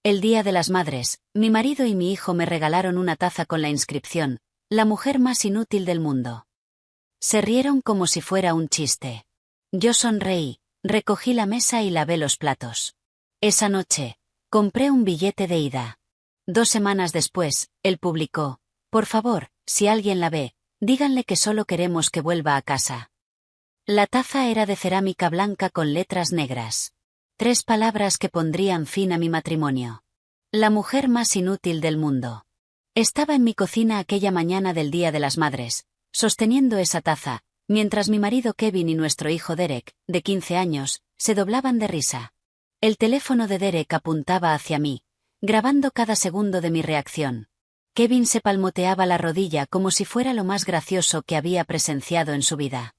El Día de las Madres, mi marido y mi hijo me regalaron una taza con la inscripción: la mujer más inútil del mundo. Se rieron como si fuera un chiste. Yo sonreí, recogí la mesa y lavé los platos. Esa noche, compré un billete de ida. 2 semanas después, él publicó: por favor, si alguien la ve, díganle que solo queremos que vuelva a casa. La taza era de cerámica blanca con letras negras. 3 palabras que pondrían fin a mi matrimonio. La mujer más inútil del mundo. Estaba en mi cocina aquella mañana del Día de las Madres, sosteniendo esa taza, mientras mi marido Kevin y nuestro hijo Derek, de 15 años, se doblaban de risa. El teléfono de Derek apuntaba hacia mí, grabando cada segundo de mi reacción. Kevin se palmoteaba la rodilla como si fuera lo más gracioso que había presenciado en su vida.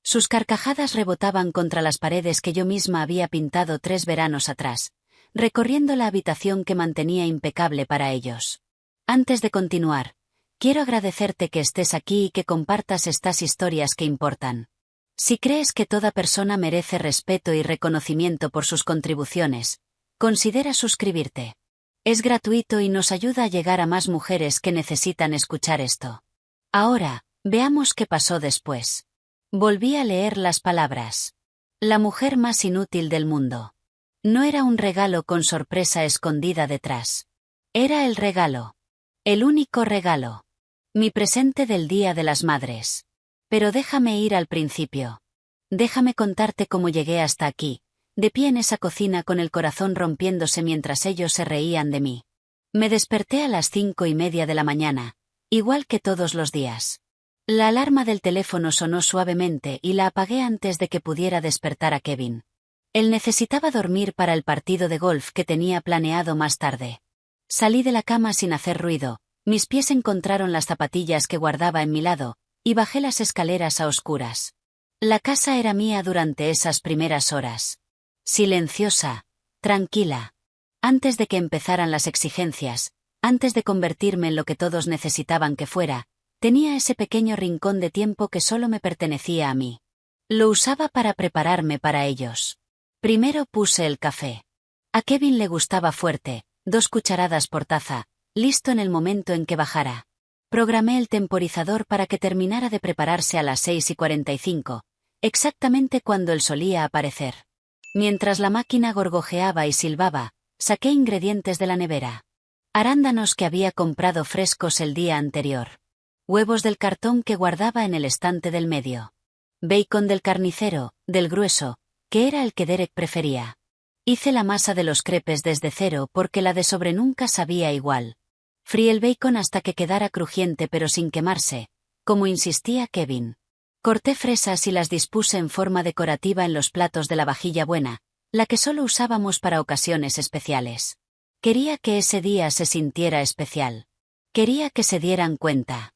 Sus carcajadas rebotaban contra las paredes que yo misma había pintado 3 veranos atrás, recorriendo la habitación que mantenía impecable para ellos. Antes de continuar, quiero agradecerte que estés aquí y que compartas estas historias que importan. Si crees que toda persona merece respeto y reconocimiento por sus contribuciones, considera suscribirte. Es gratuito y nos ayuda a llegar a más mujeres que necesitan escuchar esto. Ahora, veamos qué pasó después. Volví a leer las palabras. La mujer más inútil del mundo. No era un regalo con sorpresa escondida detrás. Era el regalo. El único regalo. Mi presente del Día de las Madres. Pero déjame ir al principio. Déjame contarte cómo llegué hasta aquí, de pie en esa cocina con el corazón rompiéndose mientras ellos se reían de mí. Me desperté a las 5:30 de la mañana, igual que todos los días. La alarma del teléfono sonó suavemente y la apagué antes de que pudiera despertar a Kevin. Él necesitaba dormir para el partido de golf que tenía planeado más tarde. Salí de la cama sin hacer ruido, mis pies encontraron las zapatillas que guardaba en mi lado, y bajé las escaleras a oscuras. La casa era mía durante esas primeras horas. Silenciosa, tranquila. Antes de que empezaran las exigencias, antes de convertirme en lo que todos necesitaban que fuera, tenía ese pequeño rincón de tiempo que solo me pertenecía a mí. Lo usaba para prepararme para ellos. Primero puse el café. A Kevin le gustaba fuerte, 2 cucharadas por taza, listo en el momento en que bajara. Programé el temporizador para que terminara de prepararse a las 6:45, exactamente cuando él solía aparecer. Mientras la máquina gorgojeaba y silbaba, saqué ingredientes de la nevera. Arándanos que había comprado frescos el día anterior. Huevos del cartón que guardaba en el estante del medio. Bacon del carnicero, del grueso, que era el que Derek prefería. Hice la masa de los crepes desde cero porque la de sobre nunca sabía igual. Fríe el bacon hasta que quedara crujiente pero sin quemarse, como insistía Kevin. Corté fresas y las dispuse en forma decorativa en los platos de la vajilla buena, la que solo usábamos para ocasiones especiales. Quería que ese día se sintiera especial. Quería que se dieran cuenta.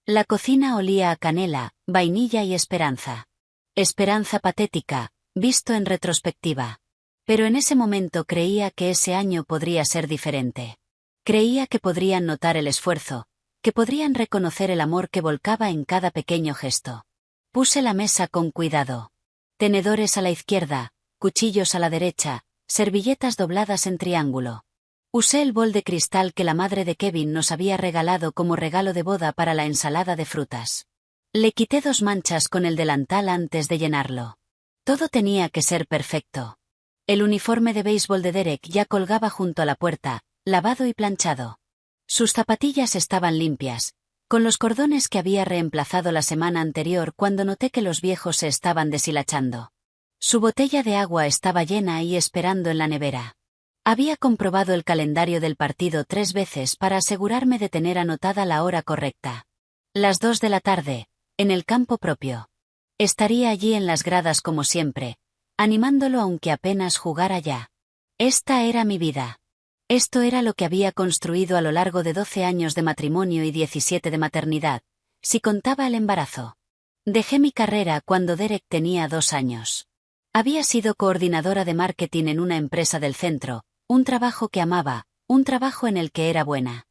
La cocina olía a canela, vainilla y esperanza. Esperanza patética, visto en retrospectiva. Pero en ese momento creía que ese año podría ser diferente. Creía que podrían notar el esfuerzo, que podrían reconocer el amor que volcaba en cada pequeño gesto. Puse la mesa con cuidado. Tenedores a la izquierda, cuchillos a la derecha, servilletas dobladas en triángulo. Usé el bol de cristal que la madre de Kevin nos había regalado como regalo de boda para la ensalada de frutas. Le quité 2 manchas con el delantal antes de llenarlo. Todo tenía que ser perfecto. El uniforme de béisbol de Derek ya colgaba junto a la puerta, lavado y planchado. Sus zapatillas estaban limpias, con los cordones que había reemplazado la semana anterior cuando noté que los viejos se estaban deshilachando. Su botella de agua estaba llena y esperando en la nevera. Había comprobado el calendario del partido 3 veces para asegurarme de tener anotada la hora correcta. Las 2 de la tarde, en el campo propio. Estaría allí en las gradas como siempre, animándolo aunque apenas jugara ya. Esta era mi vida. Esto era lo que había construido a lo largo de 12 años de matrimonio y 17 de maternidad, si contaba el embarazo. Dejé mi carrera cuando Derek tenía 2 años. Había sido coordinadora de marketing en una empresa del centro, un trabajo que amaba, un trabajo en el que era buena.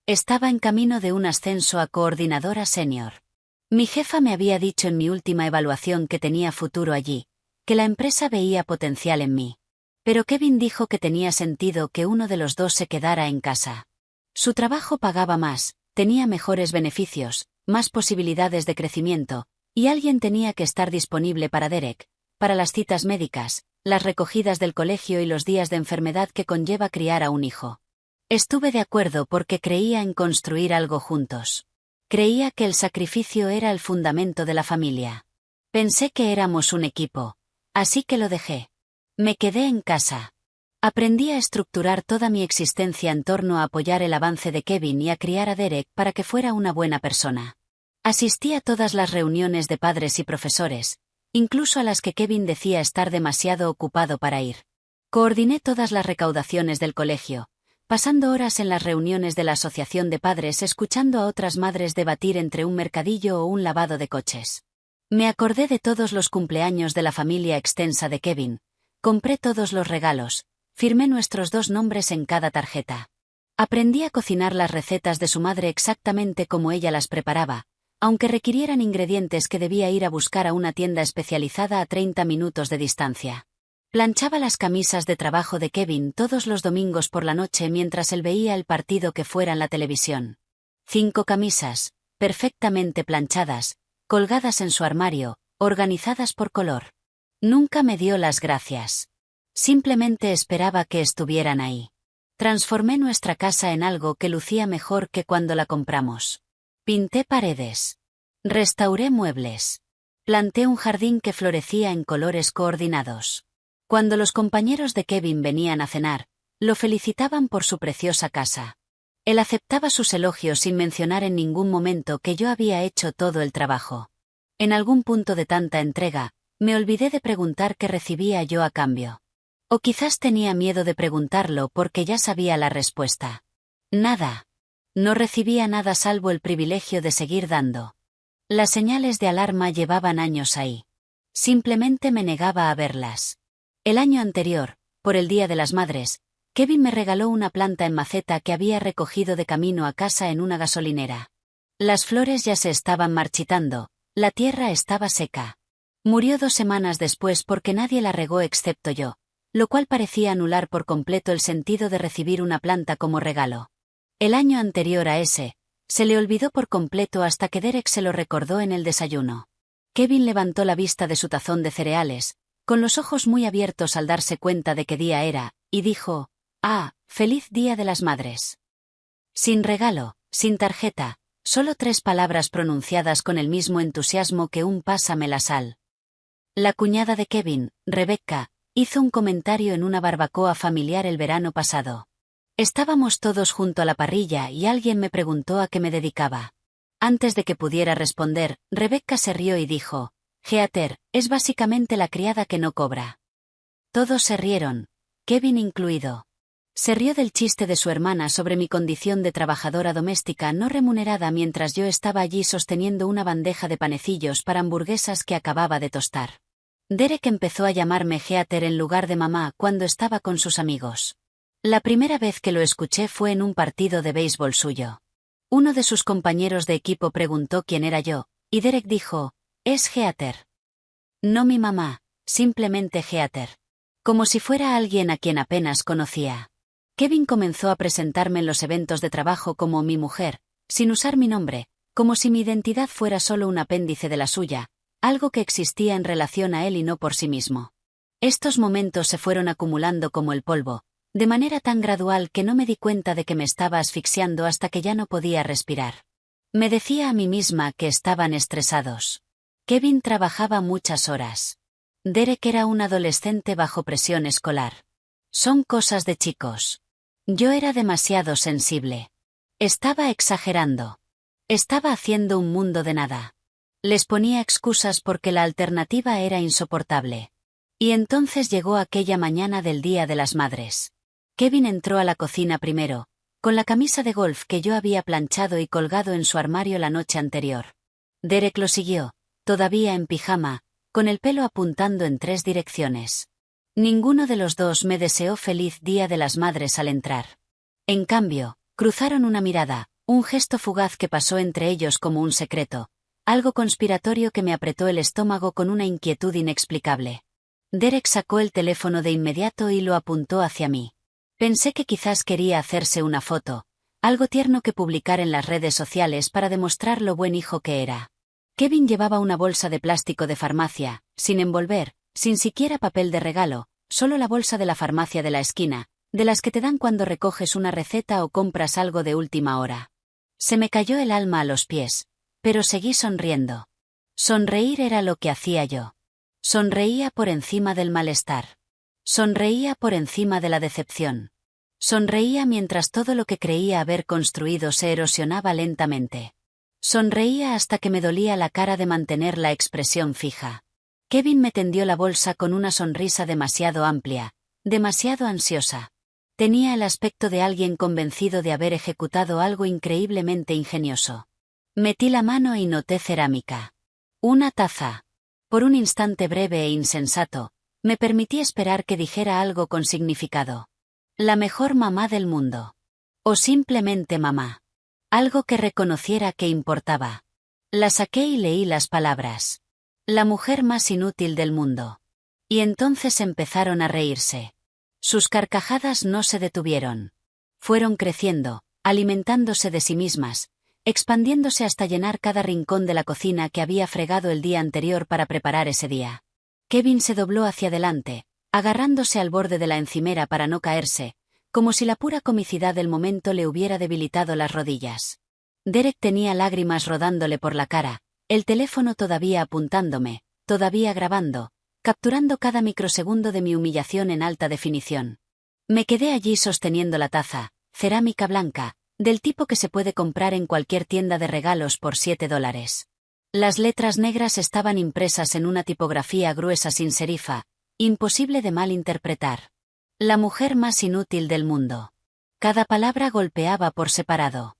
Estaba en camino de un ascenso a coordinadora senior. Mi jefa me había dicho en mi última evaluación que tenía futuro allí, que la empresa veía potencial en mí. Pero Kevin dijo que tenía sentido que uno de los dos se quedara en casa. Su trabajo pagaba más, tenía mejores beneficios, más posibilidades de crecimiento, y alguien tenía que estar disponible para Derek, para las citas médicas, las recogidas del colegio y los días de enfermedad que conlleva criar a un hijo. Estuve de acuerdo porque creía en construir algo juntos. Creía que el sacrificio era el fundamento de la familia. Pensé que éramos un equipo, así que lo dejé. Me quedé en casa. Aprendí a estructurar toda mi existencia en torno a apoyar el avance de Kevin y a criar a Derek para que fuera una buena persona. Asistí a todas las reuniones de padres y profesores, incluso a las que Kevin decía estar demasiado ocupado para ir. Coordiné todas las recaudaciones del colegio, pasando horas en las reuniones de la asociación de padres escuchando a otras madres debatir entre un mercadillo o un lavado de coches. Me acordé de todos los cumpleaños de la familia extensa de Kevin, compré todos los regalos, firmé nuestros 2 nombres en cada tarjeta. Aprendí a cocinar las recetas de su madre exactamente como ella las preparaba, aunque requirieran ingredientes que debía ir a buscar a una tienda especializada a 30 minutos de distancia. Planchaba las camisas de trabajo de Kevin todos los domingos por la noche mientras él veía el partido que fuera en la televisión. 5 camisas, perfectamente planchadas, colgadas en su armario, organizadas por color. Nunca me dio las gracias. Simplemente esperaba que estuvieran ahí. Transformé nuestra casa en algo que lucía mejor que cuando la compramos. Pinté paredes. Restauré muebles. Planté un jardín que florecía en colores coordinados. Cuando los compañeros de Kevin venían a cenar, lo felicitaban por su preciosa casa. Él aceptaba sus elogios sin mencionar en ningún momento que yo había hecho todo el trabajo. En algún punto de tanta entrega, me olvidé de preguntar qué recibía yo a cambio. O quizás tenía miedo de preguntarlo porque ya sabía la respuesta. Nada. No recibía nada salvo el privilegio de seguir dando. Las señales de alarma llevaban años ahí. Simplemente me negaba a verlas. El año anterior, por el Día de las Madres, Kevin me regaló una planta en maceta que había recogido de camino a casa en una gasolinera. Las flores ya se estaban marchitando, la tierra estaba seca. Murió 2 semanas después porque nadie la regó excepto yo, lo cual parecía anular por completo el sentido de recibir una planta como regalo. El año anterior a ese, se le olvidó por completo hasta que Derek se lo recordó en el desayuno. Kevin levantó la vista de su tazón de cereales, con los ojos muy abiertos al darse cuenta de qué día era, y dijo: «Ah, feliz Día de las Madres». Sin regalo, sin tarjeta, solo 3 palabras pronunciadas con el mismo entusiasmo que un pásame la sal. La cuñada de Kevin, Rebecca, hizo un comentario en una barbacoa familiar el verano pasado. Estábamos todos junto a la parrilla y alguien me preguntó a qué me dedicaba. Antes de que pudiera responder, Rebecca se rió y dijo: «Heather, es básicamente la criada que no cobra». Todos se rieron, Kevin incluido. Se rió del chiste de su hermana sobre mi condición de trabajadora doméstica no remunerada mientras yo estaba allí sosteniendo una bandeja de panecillos para hamburguesas que acababa de tostar. Derek empezó a llamarme Heather en lugar de mamá cuando estaba con sus amigos. La primera vez que lo escuché fue en un partido de béisbol suyo. Uno de sus compañeros de equipo preguntó quién era yo, y Derek dijo: «Es Heather». No mi mamá, simplemente Heather. Como si fuera alguien a quien apenas conocía. Kevin comenzó a presentarme en los eventos de trabajo como mi mujer, sin usar mi nombre, como si mi identidad fuera solo un apéndice de la suya, algo que existía en relación a él y no por sí mismo. Estos momentos se fueron acumulando como el polvo, de manera tan gradual que no me di cuenta de que me estaba asfixiando hasta que ya no podía respirar. Me decía a mí misma que estaban estresados. Kevin trabajaba muchas horas. Derek era un adolescente bajo presión escolar. Son cosas de chicos. Yo era demasiado sensible. Estaba exagerando. Estaba haciendo un mundo de nada. Les ponía excusas porque la alternativa era insoportable. Y entonces llegó aquella mañana del Día de las Madres. Kevin entró a la cocina primero, con la camisa de golf que yo había planchado y colgado en su armario la noche anterior. Derek lo siguió, todavía en pijama, con el pelo apuntando en 3 direcciones. Ninguno de los dos me deseó feliz Día de las Madres al entrar. En cambio, cruzaron una mirada, un gesto fugaz que pasó entre ellos como un secreto, algo conspiratorio que me apretó el estómago con una inquietud inexplicable. Derek sacó el teléfono de inmediato y lo apuntó hacia mí. Pensé que quizás quería hacerse una foto, algo tierno que publicar en las redes sociales para demostrar lo buen hijo que era. Kevin llevaba una bolsa de plástico de farmacia, sin envolver, sin siquiera papel de regalo, solo la bolsa de la farmacia de la esquina, de las que te dan cuando recoges una receta o compras algo de última hora. Se me cayó el alma a los pies, pero seguí sonriendo. Sonreír era lo que hacía yo. Sonreía por encima del malestar. Sonreía por encima de la decepción. Sonreía mientras todo lo que creía haber construido se erosionaba lentamente. Sonreía hasta que me dolía la cara de mantener la expresión fija. Kevin me tendió la bolsa con una sonrisa demasiado amplia, demasiado ansiosa. Tenía el aspecto de alguien convencido de haber ejecutado algo increíblemente ingenioso. Metí la mano y noté cerámica. Una taza. Por un instante breve e insensato, me permití esperar que dijera algo con significado. La mejor mamá del mundo. O simplemente mamá. Algo que reconociera que importaba. La saqué y leí las palabras. La mujer más inútil del mundo. Y entonces empezaron a reírse. Sus carcajadas no se detuvieron. Fueron creciendo, alimentándose de sí mismas, expandiéndose hasta llenar cada rincón de la cocina que había fregado el día anterior para preparar ese día. Kevin se dobló hacia adelante, agarrándose al borde de la encimera para no caerse, como si la pura comicidad del momento le hubiera debilitado las rodillas. Derek tenía lágrimas rodándole por la cara, el teléfono todavía apuntándome, todavía grabando, capturando cada microsegundo de mi humillación en alta definición. Me quedé allí sosteniendo la taza, cerámica blanca, del tipo que se puede comprar en cualquier tienda de regalos por $7. Las letras negras estaban impresas en una tipografía gruesa sin serifa, imposible de mal interpretar. La mujer más inútil del mundo. Cada palabra golpeaba por separado.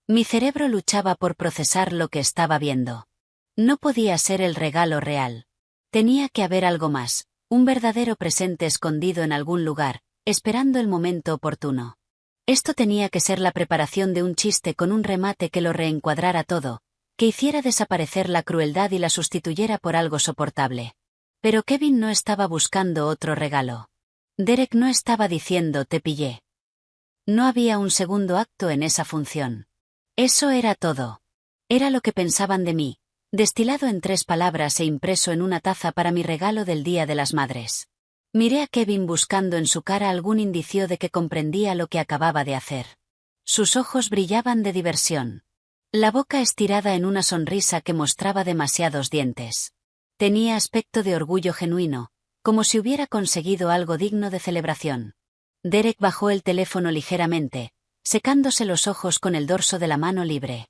Mi cerebro luchaba por procesar lo que estaba viendo. No podía ser el regalo real. Tenía que haber algo más, un verdadero presente escondido en algún lugar, esperando el momento oportuno. Esto tenía que ser la preparación de un chiste con un remate que lo reencuadrara todo, que hiciera desaparecer la crueldad y la sustituyera por algo soportable. Pero Kevin no estaba buscando otro regalo. Derek no estaba diciendo te pillé. No había un segundo acto en esa función. Eso era todo. Era lo que pensaban de mí, destilado en 3 palabras e impreso en una taza para mi regalo del Día de las Madres. Miré a Kevin buscando en su cara algún indicio de que comprendía lo que acababa de hacer. Sus ojos brillaban de diversión. La boca estirada en una sonrisa que mostraba demasiados dientes. Tenía aspecto de orgullo genuino, como si hubiera conseguido algo digno de celebración. Derek bajó el teléfono ligeramente, secándose los ojos con el dorso de la mano libre.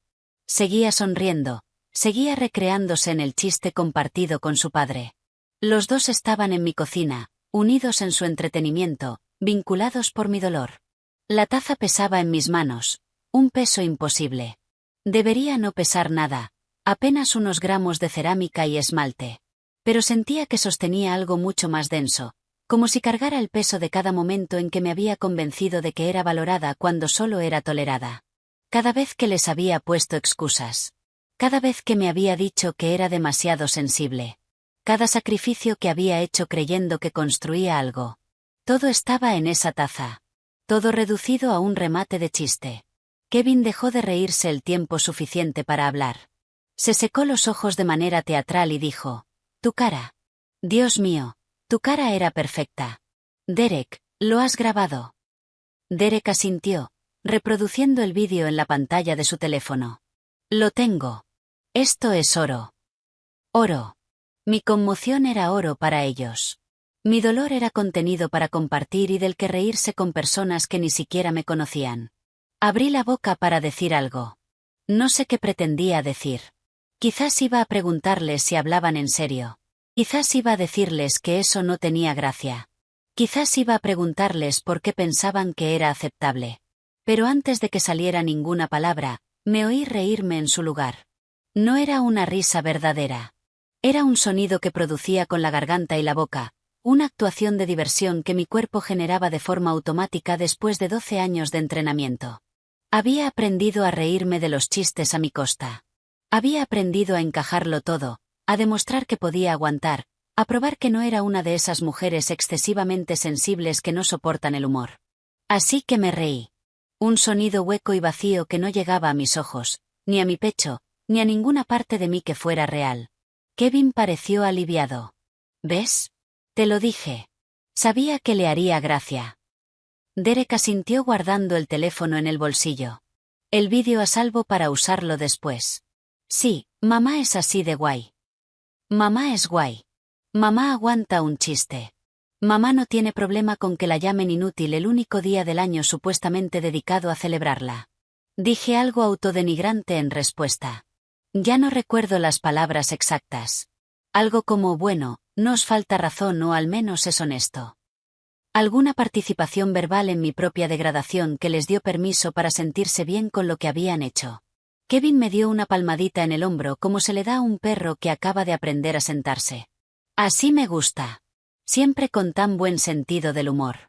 Seguía sonriendo, seguía recreándose en el chiste compartido con su padre. Los dos estaban en mi cocina, unidos en su entretenimiento, vinculados por mi dolor. La taza pesaba en mis manos, un peso imposible. Debería no pesar nada, apenas unos gramos de cerámica y esmalte. Pero sentía que sostenía algo mucho más denso, como si cargara el peso de cada momento en que me había convencido de que era valorada cuando solo era tolerada. Cada vez que les había puesto excusas. Cada vez que me había dicho que era demasiado sensible. Cada sacrificio que había hecho creyendo que construía algo. Todo estaba en esa taza. Todo reducido a un remate de chiste. Kevin dejó de reírse el tiempo suficiente para hablar. Se secó los ojos de manera teatral y dijo: «Tu cara. Dios mío, tu cara era perfecta. Derek, ¿lo has grabado?» Derek asintió, reproduciendo el vídeo en la pantalla de su teléfono. «Lo tengo. Esto es oro. Oro». Mi conmoción era oro para ellos. Mi dolor era contenido para compartir y del que reírse con personas que ni siquiera me conocían. Abrí la boca para decir algo. No sé qué pretendía decir. Quizás iba a preguntarles si hablaban en serio. Quizás iba a decirles que eso no tenía gracia. Quizás iba a preguntarles por qué pensaban que era aceptable. Pero antes de que saliera ninguna palabra, me oí reírme en su lugar. No era una risa verdadera. Era un sonido que producía con la garganta y la boca, una actuación de diversión que mi cuerpo generaba de forma automática después de 12 años de entrenamiento. Había aprendido a reírme de los chistes a mi costa. Había aprendido a encajarlo todo, a demostrar que podía aguantar, a probar que no era una de esas mujeres excesivamente sensibles que no soportan el humor. Así que me reí. Un sonido hueco y vacío que no llegaba a mis ojos, ni a mi pecho, ni a ninguna parte de mí que fuera real. Kevin pareció aliviado. ¿Ves? Te lo dije. Sabía que le haría gracia. Derek asintió guardando el teléfono en el bolsillo. El vídeo a salvo para usarlo después. Sí, mamá es así de guay. Mamá es guay. Mamá aguanta un chiste. Mamá no tiene problema con que la llamen inútil el único día del año supuestamente dedicado a celebrarla. Dije algo autodenigrante en respuesta. Ya no recuerdo las palabras exactas. Algo como, bueno, no os falta razón o al menos es honesto. Alguna participación verbal en mi propia degradación que les dio permiso para sentirse bien con lo que habían hecho. Kevin me dio una palmadita en el hombro como se le da a un perro que acaba de aprender a sentarse. Así me gusta. Siempre con tan buen sentido del humor.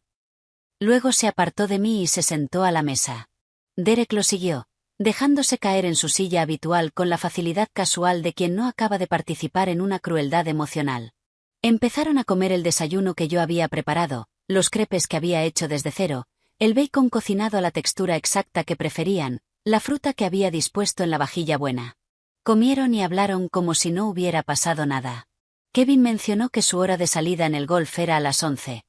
Luego se apartó de mí y se sentó a la mesa. Derek lo siguió, dejándose caer en su silla habitual con la facilidad casual de quien no acaba de participar en una crueldad emocional. Empezaron a comer el desayuno que yo había preparado, los crepes que había hecho desde cero, el bacon cocinado a la textura exacta que preferían, la fruta que había dispuesto en la vajilla buena. Comieron y hablaron como si no hubiera pasado nada. Kevin mencionó que su hora de salida en el golf era a las 11,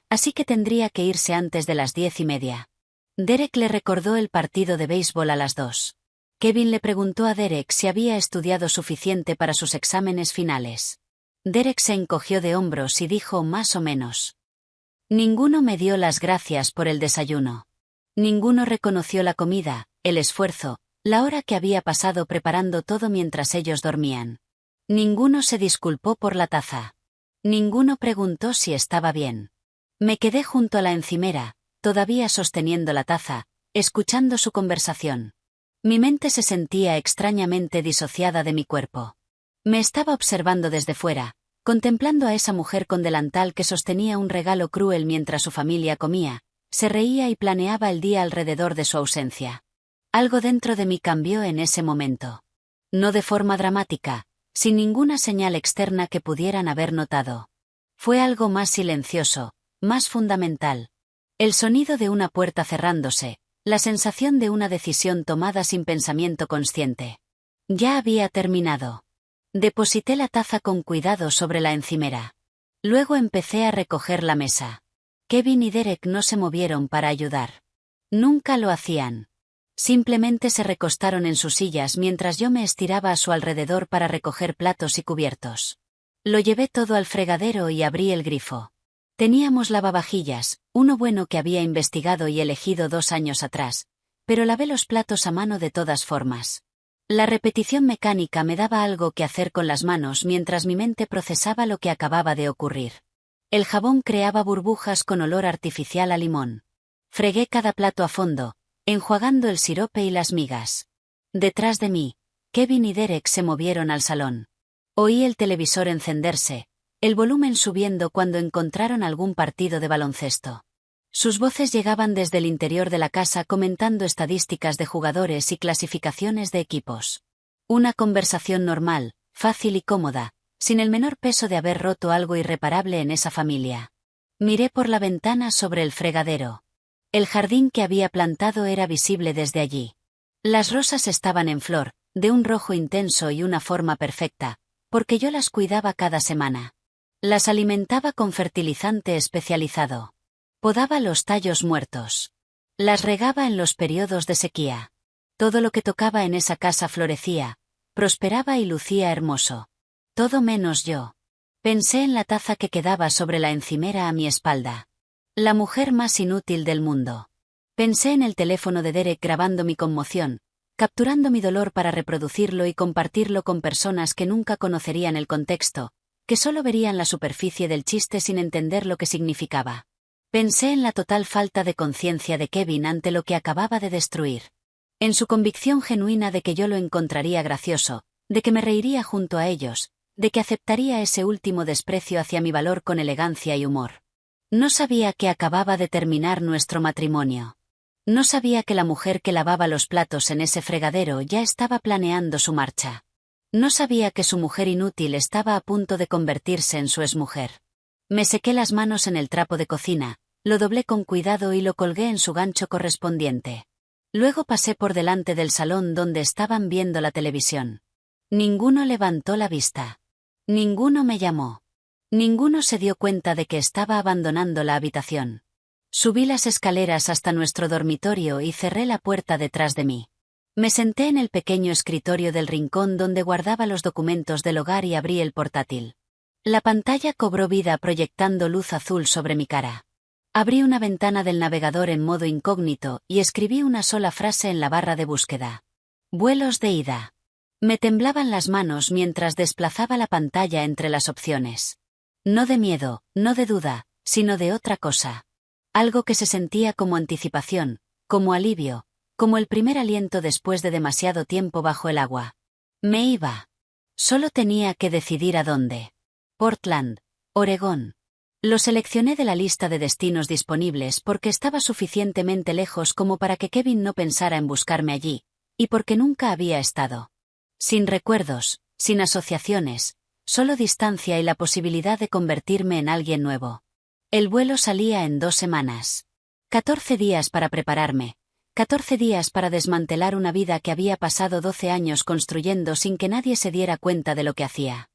así que tendría que irse antes de las 10:30. Derek le recordó el partido de béisbol a las 2. Kevin le preguntó a Derek si había estudiado suficiente para sus exámenes finales. Derek se encogió de hombros y dijo más o menos. Ninguno me dio las gracias por el desayuno. Ninguno reconoció la comida, el esfuerzo, la hora que había pasado preparando todo mientras ellos dormían. Ninguno se disculpó por la taza. Ninguno preguntó si estaba bien. Me quedé junto a la encimera, todavía sosteniendo la taza, escuchando su conversación. Mi mente se sentía extrañamente disociada de mi cuerpo. Me estaba observando desde fuera, contemplando a esa mujer con delantal que sostenía un regalo cruel mientras su familia comía, se reía y planeaba el día alrededor de su ausencia. Algo dentro de mí cambió en ese momento. No de forma dramática, sin ninguna señal externa que pudieran haber notado. Fue algo más silencioso, más fundamental. El sonido de una puerta cerrándose, la sensación de una decisión tomada sin pensamiento consciente. Ya había terminado. Deposité la taza con cuidado sobre la encimera. Luego empecé a recoger la mesa. Kevin y Derek no se movieron para ayudar. Nunca lo hacían. Simplemente se recostaron en sus sillas mientras yo me estiraba a su alrededor para recoger platos y cubiertos. Lo llevé todo al fregadero y abrí el grifo. Teníamos lavavajillas, uno bueno que había investigado y elegido 2 años atrás, pero lavé los platos a mano de todas formas. La repetición mecánica me daba algo que hacer con las manos mientras mi mente procesaba lo que acababa de ocurrir. El jabón creaba burbujas con olor artificial a limón. Fregué cada plato a fondo, enjuagando el sirope y las migas. Detrás de mí, Kevin y Derek se movieron al salón. Oí el televisor encenderse, el volumen subiendo cuando encontraron algún partido de baloncesto. Sus voces llegaban desde el interior de la casa comentando estadísticas de jugadores y clasificaciones de equipos. Una conversación normal, fácil y cómoda, sin el menor peso de haber roto algo irreparable en esa familia. Miré por la ventana sobre el fregadero. El jardín que había plantado era visible desde allí. Las rosas estaban en flor, de un rojo intenso y una forma perfecta, porque yo las cuidaba cada semana. Las alimentaba con fertilizante especializado. Podaba los tallos muertos. Las regaba en los periodos de sequía. Todo lo que tocaba en esa casa florecía, prosperaba y lucía hermoso. Todo menos yo. Pensé en la taza que quedaba sobre la encimera a mi espalda. La mujer más inútil del mundo. Pensé en el teléfono de Derek grabando mi conmoción, capturando mi dolor para reproducirlo y compartirlo con personas que nunca conocerían el contexto, que solo verían la superficie del chiste sin entender lo que significaba. Pensé en la total falta de conciencia de Kevin ante lo que acababa de destruir. En su convicción genuina de que yo lo encontraría gracioso, de que me reiría junto a ellos, de que aceptaría ese último desprecio hacia mi valor con elegancia y humor. No sabía que acababa de terminar nuestro matrimonio. No sabía que la mujer que lavaba los platos en ese fregadero ya estaba planeando su marcha. No sabía que su mujer inútil estaba a punto de convertirse en su exmujer. Me sequé las manos en el trapo de cocina, lo doblé con cuidado y lo colgué en su gancho correspondiente. Luego pasé por delante del salón donde estaban viendo la televisión. Ninguno levantó la vista. Ninguno me llamó. Ninguno se dio cuenta de que estaba abandonando la habitación. Subí las escaleras hasta nuestro dormitorio y cerré la puerta detrás de mí. Me senté en el pequeño escritorio del rincón donde guardaba los documentos del hogar y abrí el portátil. La pantalla cobró vida proyectando luz azul sobre mi cara. Abrí una ventana del navegador en modo incógnito y escribí una sola frase en la barra de búsqueda. Vuelos de ida. Me temblaban las manos mientras desplazaba la pantalla entre las opciones. No de miedo, no de duda, sino de otra cosa. Algo que se sentía como anticipación, como alivio, como el primer aliento después de demasiado tiempo bajo el agua. Me iba. Solo tenía que decidir a dónde. Portland, Oregón. Lo seleccioné de la lista de destinos disponibles porque estaba suficientemente lejos como para que Kevin no pensara en buscarme allí, y porque nunca había estado. Sin recuerdos, sin asociaciones, solo distancia y la posibilidad de convertirme en alguien nuevo. El vuelo salía en 2 semanas. 14 días para prepararme. 14 días para desmantelar una vida que había pasado 12 años construyendo sin que nadie se diera cuenta de lo que hacía.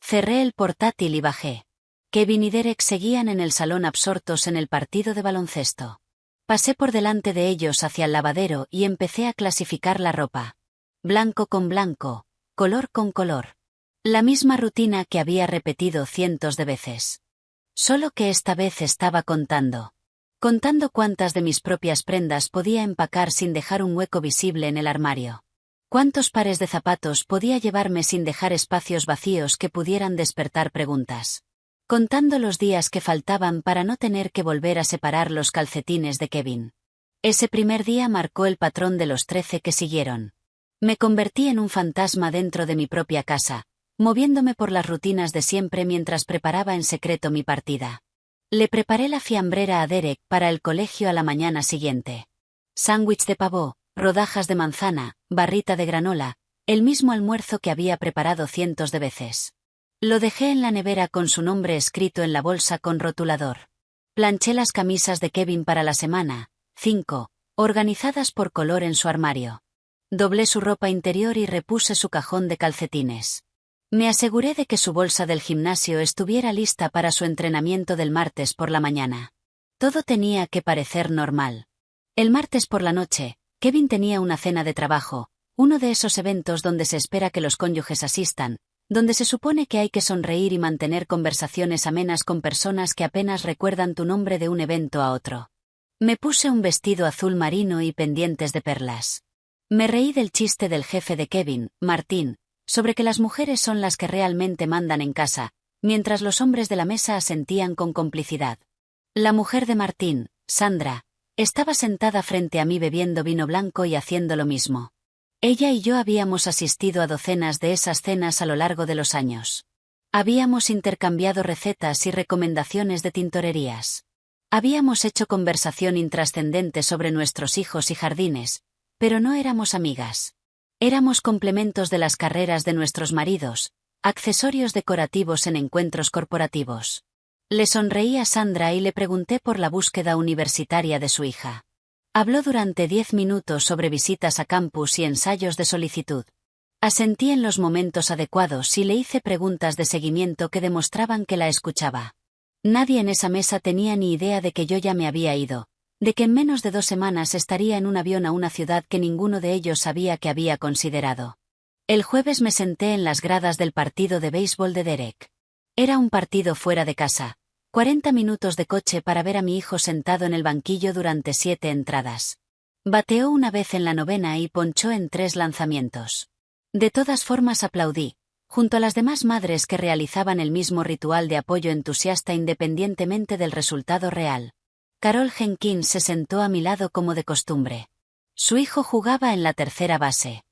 Cerré el portátil y bajé. Kevin y Derek seguían en el salón absortos en el partido de baloncesto. Pasé por delante de ellos hacia el lavadero y empecé a clasificar la ropa. Blanco con blanco, color con color. La misma rutina que había repetido cientos de veces. Solo que esta vez estaba contando. Contando cuántas de mis propias prendas podía empacar sin dejar un hueco visible en el armario. Cuántos pares de zapatos podía llevarme sin dejar espacios vacíos que pudieran despertar preguntas. Contando los días que faltaban para no tener que volver a separar los calcetines de Kevin. Ese primer día marcó el patrón de los 13 que siguieron. Me convertí en un fantasma dentro de mi propia casa, moviéndome por las rutinas de siempre mientras preparaba en secreto mi partida. Le preparé la fiambrera a Derek para el colegio a la mañana siguiente. Sándwich de pavó, rodajas de manzana, barrita de granola, el mismo almuerzo que había preparado cientos de veces. Lo dejé en la nevera con su nombre escrito en la bolsa con rotulador. Planché las camisas de Kevin para la semana, 5, organizadas por color en su armario. Doblé su ropa interior y repuse su cajón de calcetines. Me aseguré de que su bolsa del gimnasio estuviera lista para su entrenamiento del martes por la mañana. Todo tenía que parecer normal. El martes por la noche, Kevin tenía una cena de trabajo, uno de esos eventos donde se espera que los cónyuges asistan, donde se supone que hay que sonreír y mantener conversaciones amenas con personas que apenas recuerdan tu nombre de un evento a otro. Me puse un vestido azul marino y pendientes de perlas. Me reí del chiste del jefe de Kevin, Martín, sobre que las mujeres son las que realmente mandan en casa, mientras los hombres de la mesa asentían con complicidad. La mujer de Martín, Sandra, estaba sentada frente a mí bebiendo vino blanco y haciendo lo mismo. Ella y yo habíamos asistido a docenas de esas cenas a lo largo de los años. Habíamos intercambiado recetas y recomendaciones de tintorerías. Habíamos hecho conversación intrascendente sobre nuestros hijos y jardines, pero no éramos amigas. Éramos complementos de las carreras de nuestros maridos, accesorios decorativos en encuentros corporativos. Le sonreí a Sandra y le pregunté por la búsqueda universitaria de su hija. Habló durante 10 minutos sobre visitas a campus y ensayos de solicitud. Asentí en los momentos adecuados y le hice preguntas de seguimiento que demostraban que la escuchaba. Nadie en esa mesa tenía ni idea de que yo ya me había ido, de que en menos de 2 semanas estaría en un avión a una ciudad que ninguno de ellos sabía que había considerado. El jueves me senté en las gradas del partido de béisbol de Derek. Era un partido fuera de casa, 40 minutos de coche para ver a mi hijo sentado en el banquillo durante 7 entradas. Bateó una vez en la 9ª y ponchó en 3 lanzamientos. De todas formas aplaudí, junto a las demás madres que realizaban el mismo ritual de apoyo entusiasta independientemente del resultado real. Carol Jenkins se sentó a mi lado como de costumbre. Su hijo jugaba en la 3ª base.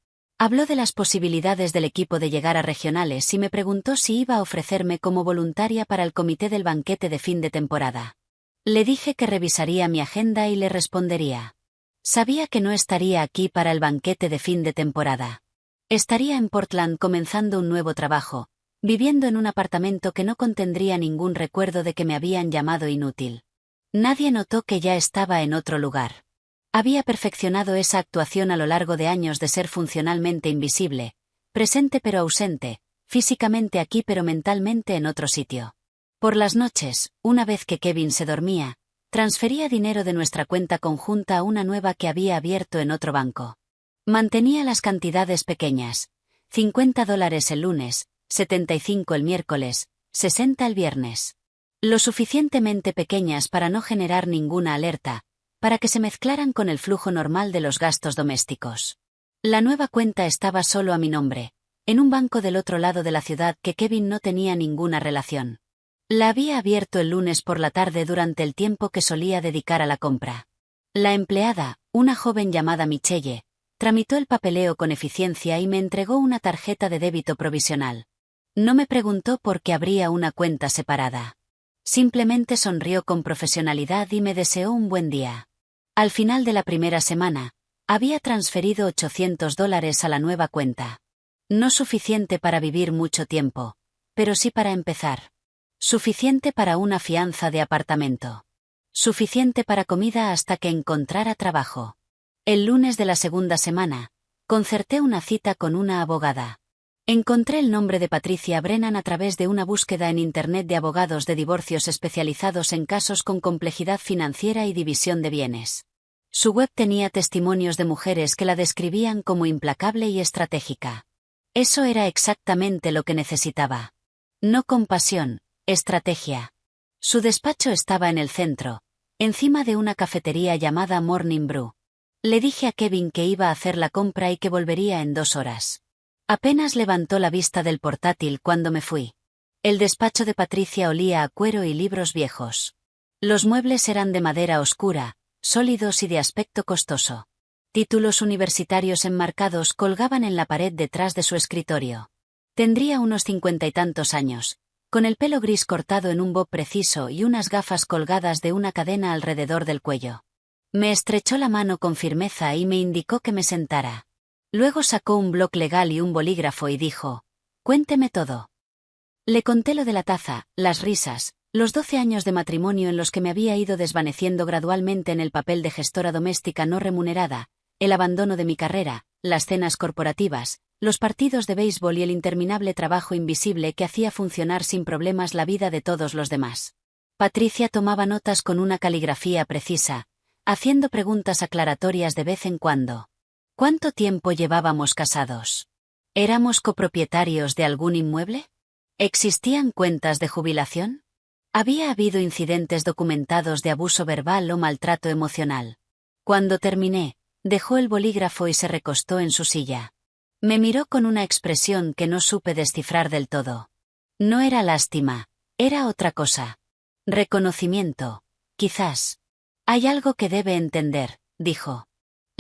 Habló de las posibilidades del equipo de llegar a regionales y me preguntó si iba a ofrecerme como voluntaria para el comité del banquete de fin de temporada. Le dije que revisaría mi agenda y le respondería. Sabía que no estaría aquí para el banquete de fin de temporada. Estaría en Portland comenzando un nuevo trabajo, viviendo en un apartamento que no contendría ningún recuerdo de que me habían llamado inútil. Nadie notó que ya estaba en otro lugar. Había perfeccionado esa actuación a lo largo de años de ser funcionalmente invisible, presente pero ausente, físicamente aquí pero mentalmente en otro sitio. Por las noches, una vez que Kevin se dormía, transfería dinero de nuestra cuenta conjunta a una nueva que había abierto en otro banco. Mantenía las cantidades pequeñas, $50 el lunes, 75 el miércoles, 60 el viernes. Lo suficientemente pequeñas para no generar ninguna alerta, para que se mezclaran con el flujo normal de los gastos domésticos. La nueva cuenta estaba solo a mi nombre, en un banco del otro lado de la ciudad que Kevin no tenía ninguna relación. La había abierto el lunes por la tarde durante el tiempo que solía dedicar a la compra. La empleada, una joven llamada Michelle, tramitó el papeleo con eficiencia y me entregó una tarjeta de débito provisional. No me preguntó por qué abría una cuenta separada. Simplemente sonrió con profesionalidad y me deseó un buen día. Al final de la primera semana, había transferido $800 a la nueva cuenta. No suficiente para vivir mucho tiempo, pero sí para empezar. Suficiente para una fianza de apartamento. Suficiente para comida hasta que encontrara trabajo. El lunes de la segunda semana, concerté una cita con una abogada. Encontré el nombre de Patricia Brennan a través de una búsqueda en Internet de abogados de divorcios especializados en casos con complejidad financiera y división de bienes. Su web tenía testimonios de mujeres que la describían como implacable y estratégica. Eso era exactamente lo que necesitaba. No compasión, estrategia. Su despacho estaba en el centro, encima de una cafetería llamada Morning Brew. Le dije a Kevin que iba a hacer la compra y que volvería en 2 horas. Apenas levantó la vista del portátil cuando me fui. El despacho de Patricia olía a cuero y libros viejos. Los muebles eran de madera oscura, sólidos y de aspecto costoso. Títulos universitarios enmarcados colgaban en la pared detrás de su escritorio. Tendría unos 50 y tantos años, con el pelo gris cortado en un bob preciso y unas gafas colgadas de una cadena alrededor del cuello. Me estrechó la mano con firmeza y me indicó que me sentara. Luego sacó un bloc legal y un bolígrafo y dijo: «Cuénteme todo». Le conté lo de la taza, las risas, los 12 años de matrimonio en los que me había ido desvaneciendo gradualmente en el papel de gestora doméstica no remunerada, el abandono de mi carrera, las cenas corporativas, los partidos de béisbol y el interminable trabajo invisible que hacía funcionar sin problemas la vida de todos los demás. Patricia tomaba notas con una caligrafía precisa, haciendo preguntas aclaratorias de vez en cuando. ¿Cuánto tiempo llevábamos casados? ¿Éramos copropietarios de algún inmueble? ¿Existían cuentas de jubilación? ¿Había habido incidentes documentados de abuso verbal o maltrato emocional? Cuando terminé, dejó el bolígrafo y se recostó en su silla. Me miró con una expresión que no supe descifrar del todo. No era lástima, era otra cosa. Reconocimiento, quizás. Hay algo que debe entender, dijo.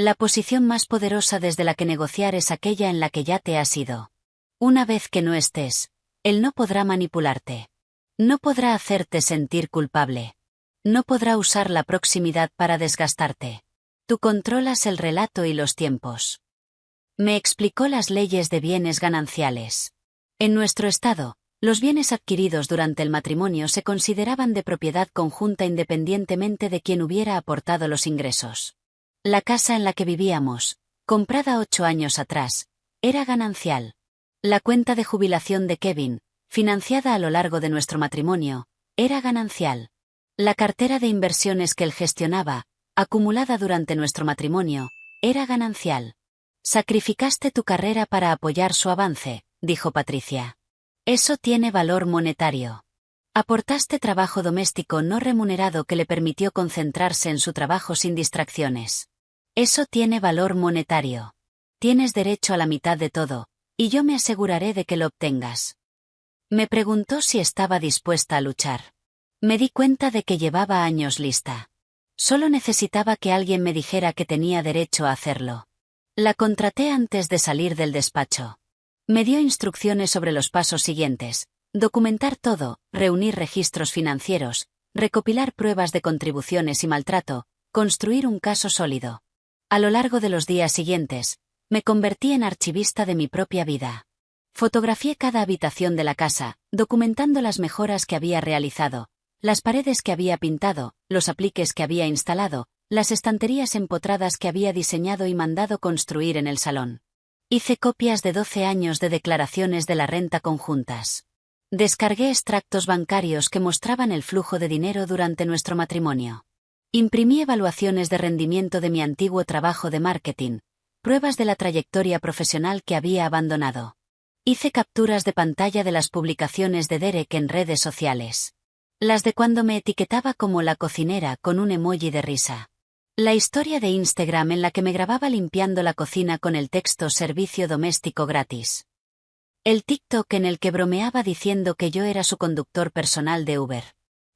La posición más poderosa desde la que negociar es aquella en la que ya te has ido. Una vez que no estés, él no podrá manipularte. No podrá hacerte sentir culpable. No podrá usar la proximidad para desgastarte. Tú controlas el relato y los tiempos. Me explicó las leyes de bienes gananciales. En nuestro estado, los bienes adquiridos durante el matrimonio se consideraban de propiedad conjunta independientemente de quien hubiera aportado los ingresos. La casa en la que vivíamos, comprada 8 años atrás, era ganancial. La cuenta de jubilación de Kevin, financiada a lo largo de nuestro matrimonio, era ganancial. La cartera de inversiones que él gestionaba, acumulada durante nuestro matrimonio, era ganancial. Sacrificaste tu carrera para apoyar su avance, dijo Patricia. Eso tiene valor monetario. Aportaste trabajo doméstico no remunerado que le permitió concentrarse en su trabajo sin distracciones. Eso tiene valor monetario. Tienes derecho a la mitad de todo, y yo me aseguraré de que lo obtengas. Me preguntó si estaba dispuesta a luchar. Me di cuenta de que llevaba años lista. Solo necesitaba que alguien me dijera que tenía derecho a hacerlo. La contraté antes de salir del despacho. Me dio instrucciones sobre los pasos siguientes: documentar todo, reunir registros financieros, recopilar pruebas de contribuciones y maltrato, construir un caso sólido. A lo largo de los días siguientes, Me convertí en archivista de mi propia vida. Fotografié cada habitación de la casa, documentando las mejoras que había realizado, las paredes que había pintado, los apliques que había instalado, las estanterías empotradas que había diseñado y mandado construir en el salón. Hice copias de 12 años de declaraciones de la renta conjuntas. Descargué extractos bancarios que mostraban el flujo de dinero durante nuestro matrimonio. Imprimí evaluaciones de rendimiento de mi antiguo trabajo de marketing, pruebas de la trayectoria profesional que había abandonado. Hice capturas de pantalla de las publicaciones de Derek en redes sociales. Las de cuando me etiquetaba como la cocinera con un emoji de risa. La historia de Instagram en la que me grababa limpiando la cocina con el texto servicio doméstico gratis. El TikTok en el que bromeaba diciendo que yo era su conductor personal de Uber.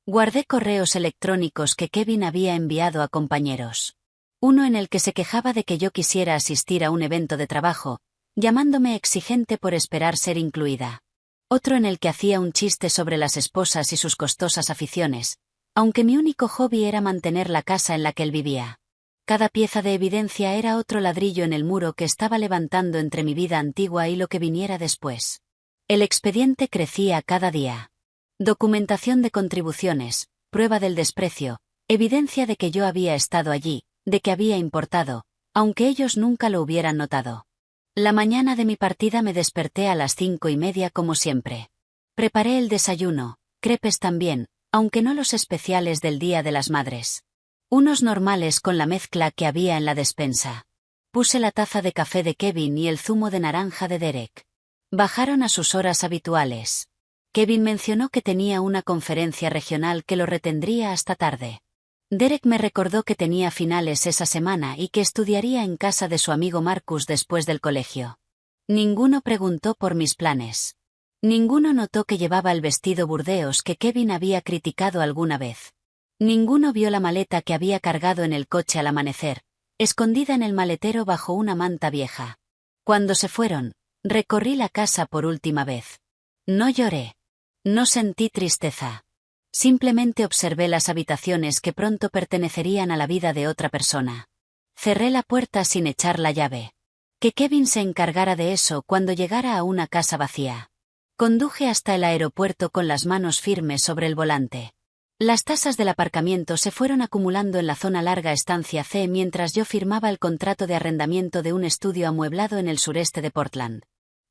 Guardé correos electrónicos que Kevin había enviado a compañeros. Uno en el que se quejaba de que yo quisiera asistir a un evento de trabajo, llamándome exigente por esperar ser incluida. Otro en el que hacía un chiste sobre las esposas y sus costosas aficiones, aunque mi único hobby era mantener la casa en la que él vivía. Cada pieza de evidencia era otro ladrillo en el muro que estaba levantando entre mi vida antigua y lo que viniera después. El expediente crecía cada día. Documentación de contribuciones, prueba del desprecio, evidencia de que yo había estado allí, de que había importado, aunque ellos nunca lo hubieran notado. La mañana de mi partida me desperté a las 5:30 como siempre. Preparé el desayuno, crepes también, aunque no los especiales del Día de las Madres. Unos normales con la mezcla que había en la despensa. Puse la taza de café de Kevin y el zumo de naranja de Derek. Bajaron a sus horas habituales. Kevin mencionó que tenía una conferencia regional que lo retendría hasta tarde. Derek me recordó que tenía finales esa semana y que estudiaría en casa de su amigo Marcus después del colegio. Ninguno preguntó por mis planes. Ninguno notó que llevaba el vestido burdeos que Kevin había criticado alguna vez. Ninguno vio la maleta que había cargado en el coche al amanecer, escondida en el maletero bajo una manta vieja. Cuando se fueron, recorrí la casa por última vez. No lloré. No sentí tristeza. Simplemente observé las habitaciones que pronto pertenecerían a la vida de otra persona. Cerré la puerta sin echar la llave. Que Kevin se encargara de eso cuando llegara a una casa vacía. Conduje hasta el aeropuerto con las manos firmes sobre el volante. Las tasas del aparcamiento se fueron acumulando en la zona larga estancia C mientras yo firmaba el contrato de arrendamiento de un estudio amueblado en el sureste de Portland.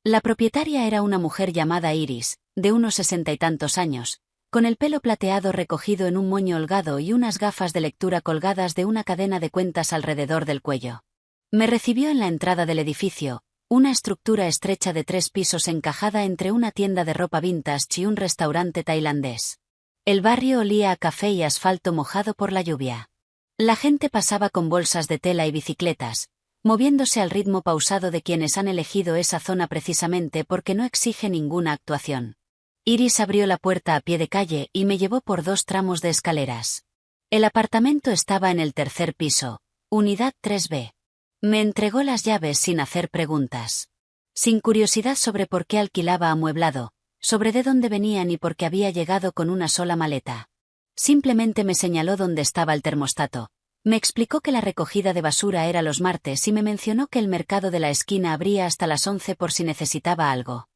La propietaria era una mujer llamada Iris, de unos 60 y tantos años, con el pelo plateado recogido en un moño holgado y unas gafas de lectura colgadas de una cadena de cuentas alrededor del cuello. Me recibió en la entrada del edificio, una estructura estrecha de 3 pisos encajada entre una tienda de ropa vintage y un restaurante tailandés. El barrio olía a café y asfalto mojado por la lluvia. La gente pasaba con bolsas de tela y bicicletas, moviéndose al ritmo pausado de quienes han elegido esa zona precisamente porque no exige ninguna actuación. Iris abrió la puerta a pie de calle y me llevó por 2 tramos de escaleras. El apartamento estaba en el 3er piso, unidad 3B. Me entregó las llaves sin hacer preguntas. Sin curiosidad sobre por qué alquilaba amueblado, sobre de dónde venía ni por qué había llegado con una sola maleta. Simplemente me señaló dónde estaba el termostato. Me explicó que la recogida de basura era los martes y me mencionó que el mercado de la esquina abría hasta las 11 por si necesitaba algo.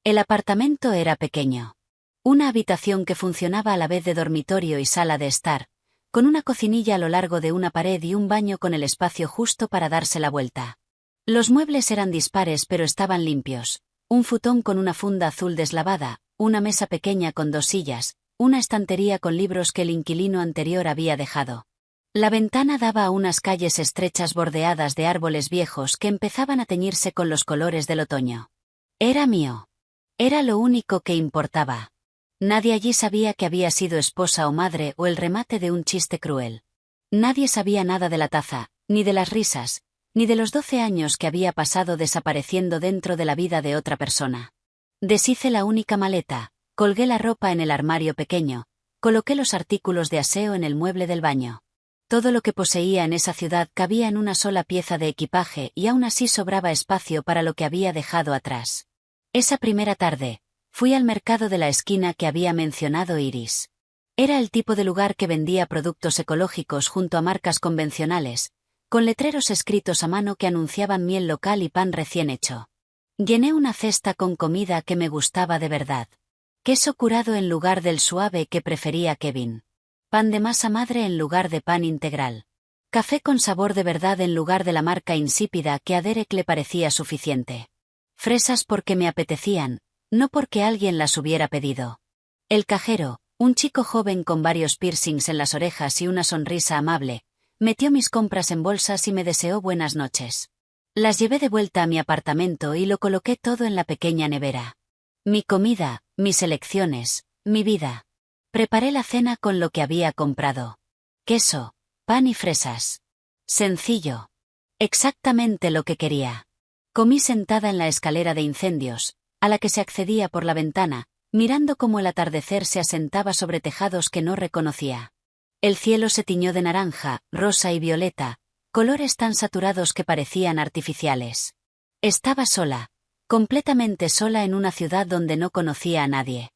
El apartamento era pequeño. Una habitación que funcionaba a la vez de dormitorio y sala de estar, con una cocinilla a lo largo de una pared y un baño con el espacio justo para darse la vuelta. Los muebles eran dispares pero estaban limpios. Un futón con una funda azul deslavada, una mesa pequeña con 2 sillas, una estantería con libros que el inquilino anterior había dejado. La ventana daba a unas calles estrechas bordeadas de árboles viejos que empezaban a teñirse con los colores del otoño. Era mío. Era lo único que importaba. Nadie allí sabía que había sido esposa o madre o el remate de un chiste cruel. Nadie sabía nada de la taza, ni de las risas, ni de los 12 años que había pasado desapareciendo dentro de la vida de otra persona. Deshice la única maleta, colgué la ropa en el armario pequeño, coloqué los artículos de aseo en el mueble del baño. Todo lo que poseía en esa ciudad cabía en una sola pieza de equipaje y aún así sobraba espacio para lo que había dejado atrás. Esa primera tarde, fui al mercado de la esquina que había mencionado Iris. Era el tipo de lugar que vendía productos ecológicos junto a marcas convencionales, con letreros escritos a mano que anunciaban miel local y pan recién hecho. Llené una cesta con comida que me gustaba de verdad. Queso curado en lugar del suave que prefería Kevin. Pan de masa madre en lugar de pan integral. Café con sabor de verdad en lugar de la marca insípida que a Derek le parecía suficiente. Fresas porque me apetecían, no porque alguien las hubiera pedido. El cajero, un chico joven con varios piercings en las orejas y una sonrisa amable, metió mis compras en bolsas y me deseó buenas noches. Las llevé de vuelta a mi apartamento y lo coloqué todo en la pequeña nevera. Mi comida, mis elecciones, mi vida. Preparé la cena con lo que había comprado. Queso, pan y fresas. Sencillo. Exactamente lo que quería. Comí sentada en la escalera de incendios, a la que se accedía por la ventana, mirando cómo el atardecer se asentaba sobre tejados que no reconocía. El cielo se tiñó de naranja, rosa y violeta, colores tan saturados que parecían artificiales. Estaba sola, completamente sola en una ciudad donde no conocía a nadie.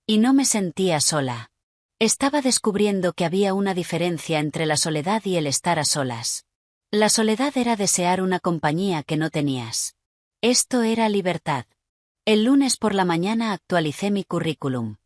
Y no me sentía sola. Estaba descubriendo que había una diferencia entre la soledad y el estar a solas. La soledad era desear una compañía que no tenías. Esto era libertad. El lunes por la mañana actualicé mi currículum.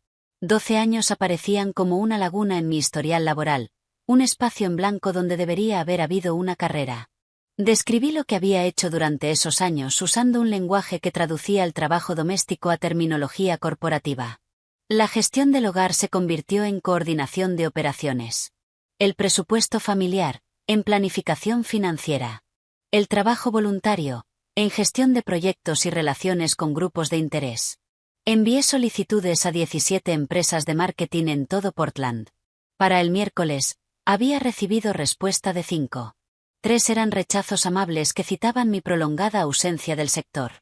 12 años aparecían como una laguna en mi historial laboral, un espacio en blanco donde debería haber habido una carrera. Describí lo que había hecho durante esos años usando un lenguaje que traducía el trabajo doméstico a terminología corporativa. La gestión del hogar se convirtió en coordinación de operaciones. El presupuesto familiar, en planificación financiera. El trabajo voluntario, en gestión de proyectos y relaciones con grupos de interés. Envié solicitudes a 17 empresas de marketing en todo Portland. Para el miércoles, había recibido respuesta de 5. 3 eran rechazos amables que citaban mi prolongada ausencia del sector.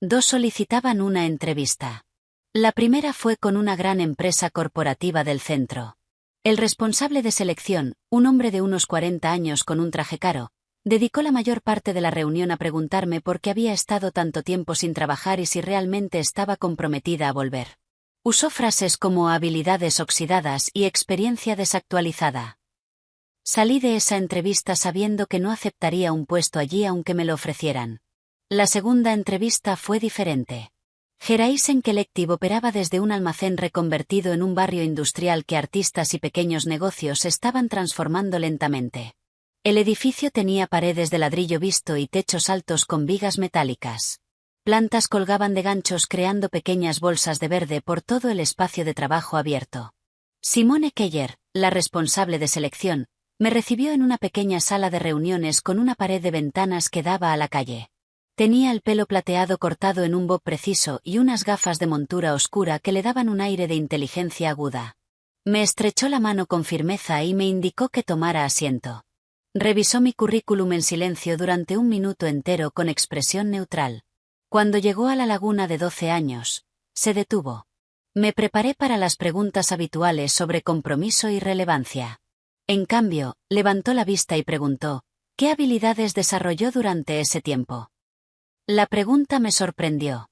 2 solicitaban una entrevista. La primera fue con una gran empresa corporativa del centro. El responsable de selección, un hombre de unos 40 años con un traje caro, dedicó la mayor parte de la reunión a preguntarme por qué había estado tanto tiempo sin trabajar y si realmente estaba comprometida a volver. Usó frases como habilidades oxidadas y experiencia desactualizada. Salí de esa entrevista sabiendo que no aceptaría un puesto allí aunque me lo ofrecieran. La segunda entrevista fue diferente. Horizon Collective operaba desde un almacén reconvertido en un barrio industrial que artistas y pequeños negocios estaban transformando lentamente. El edificio tenía paredes de ladrillo visto y techos altos con vigas metálicas. Plantas colgaban de ganchos creando pequeñas bolsas de verde por todo el espacio de trabajo abierto. Simone Keller, la responsable de selección, me recibió en una pequeña sala de reuniones con una pared de ventanas que daba a la calle. Tenía el pelo plateado cortado en un bob preciso y unas gafas de montura oscura que le daban un aire de inteligencia aguda. Me estrechó la mano con firmeza y me indicó que tomara asiento. Revisó mi currículum en silencio durante un minuto entero con expresión neutral. Cuando llegó a la laguna de 12 años, se detuvo. Me preparé para las preguntas habituales sobre compromiso y relevancia. En cambio, levantó la vista y preguntó, ¿qué habilidades desarrolló durante ese tiempo? La pregunta me sorprendió.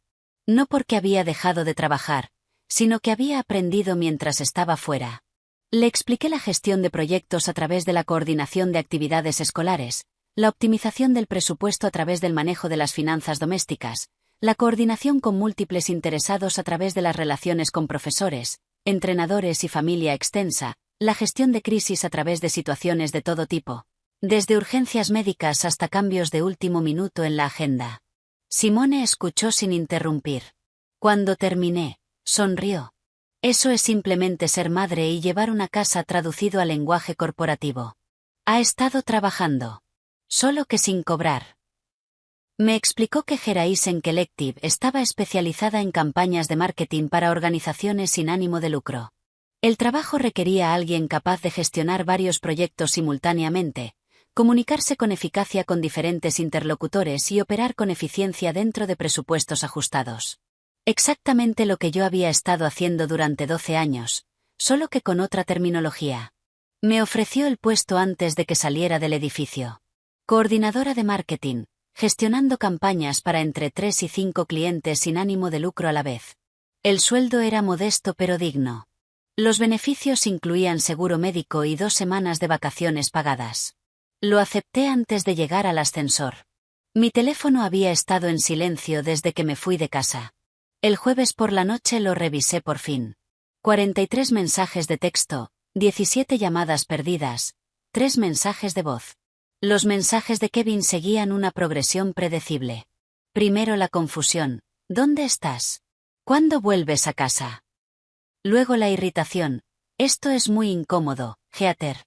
No porque había dejado de trabajar, sino que había aprendido mientras estaba fuera. Le expliqué la gestión de proyectos a través de la coordinación de actividades escolares, la optimización del presupuesto a través del manejo de las finanzas domésticas, la coordinación con múltiples interesados a través de las relaciones con profesores, entrenadores y familia extensa, la gestión de crisis a través de situaciones de todo tipo, desde urgencias médicas hasta cambios de último minuto en la agenda. Simone escuchó sin interrumpir. Cuando terminé, sonrió. Eso es simplemente ser madre y llevar una casa traducido al lenguaje corporativo. Ha estado trabajando. Solo que sin cobrar. Me explicó que Horizon Collective estaba especializada en campañas de marketing para organizaciones sin ánimo de lucro. El trabajo requería a alguien capaz de gestionar varios proyectos simultáneamente, comunicarse con eficacia con diferentes interlocutores y operar con eficiencia dentro de presupuestos ajustados. Exactamente lo que yo había estado haciendo durante 12 años, solo que con otra terminología. Me ofreció el puesto antes de que saliera del edificio. Coordinadora de marketing, gestionando campañas para entre 3 y 5 clientes sin ánimo de lucro a la vez. El sueldo era modesto pero digno. Los beneficios incluían seguro médico y 2 semanas de vacaciones pagadas. Lo acepté antes de llegar al ascensor. Mi teléfono había estado en silencio desde que me fui de casa. El jueves por la noche lo revisé por fin. 43 mensajes de texto, 17 llamadas perdidas, 3 mensajes de voz. Los mensajes de Kevin seguían una progresión predecible. Primero la confusión. ¿Dónde estás? ¿Cuándo vuelves a casa? Luego la irritación. Esto es muy incómodo, Heather.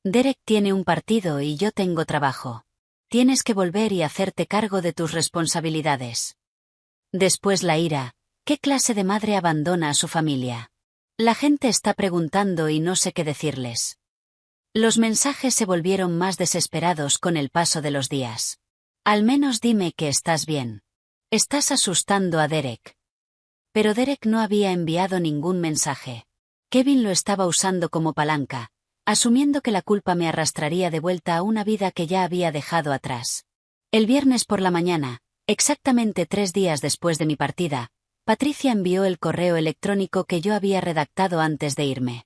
Derek tiene un partido y yo tengo trabajo. Tienes que volver y hacerte cargo de tus responsabilidades. Después la ira. ¿Qué clase de madre abandona a su familia? La gente está preguntando y no sé qué decirles. Los mensajes se volvieron más desesperados con el paso de los días. Al menos dime que estás bien. Estás asustando a Derek. Pero Derek no había enviado ningún mensaje. Kevin lo estaba usando como palanca, asumiendo que la culpa me arrastraría de vuelta a una vida que ya había dejado atrás. El viernes por la mañana, exactamente 3 días después de mi partida, Patricia envió el correo electrónico que yo había redactado antes de irme.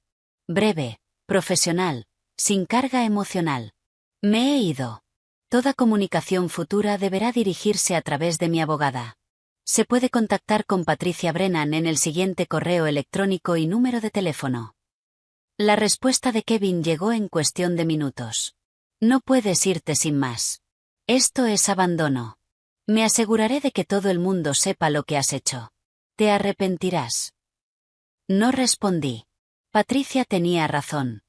Breve, profesional, sin carga emocional. Me he ido. Toda comunicación futura deberá dirigirse a través de mi abogada. Se puede contactar con Patricia Brennan en el siguiente correo electrónico y número de teléfono. La respuesta de Kevin llegó en cuestión de minutos. No puedes irte sin más. Esto es abandono. Me aseguraré de que todo el mundo sepa lo que has hecho. Te arrepentirás. No respondí. Patricia tenía razón.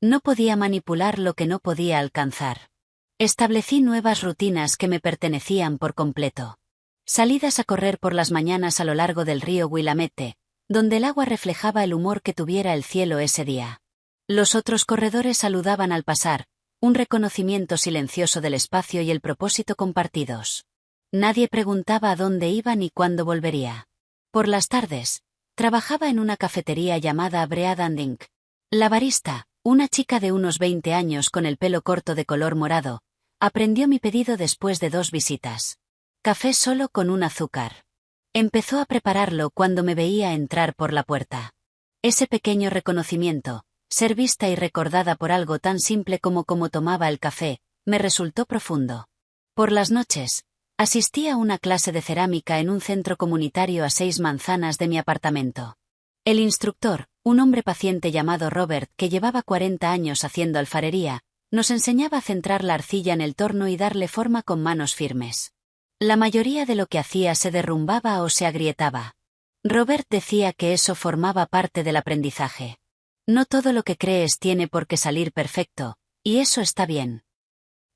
No podía manipular lo que no podía alcanzar. Establecí nuevas rutinas que me pertenecían por completo. Salidas a correr por las mañanas a lo largo del río Willamette, donde el agua reflejaba el humor que tuviera el cielo ese día. Los otros corredores saludaban al pasar, un reconocimiento silencioso del espacio y el propósito compartidos. Nadie preguntaba a dónde iba ni cuándo volvería. Por las tardes, trabajaba en una cafetería llamada Bread and Ink. La barista, una chica de unos 20 años con el pelo corto de color morado, aprendió mi pedido después de 2 visitas. Café solo con un azúcar. Empezó a prepararlo cuando me veía entrar por la puerta. Ese pequeño reconocimiento, ser vista y recordada por algo tan simple como cómo tomaba el café, me resultó profundo. Por las noches, asistí a una clase de cerámica en un centro comunitario a 6 manzanas de mi apartamento. El instructor, un hombre paciente llamado Robert que llevaba 40 años haciendo alfarería, nos enseñaba a centrar la arcilla en el torno y darle forma con manos firmes. La mayoría de lo que hacía se derrumbaba o se agrietaba. Robert decía que eso formaba parte del aprendizaje. No todo lo que crees tiene por qué salir perfecto, y eso está bien.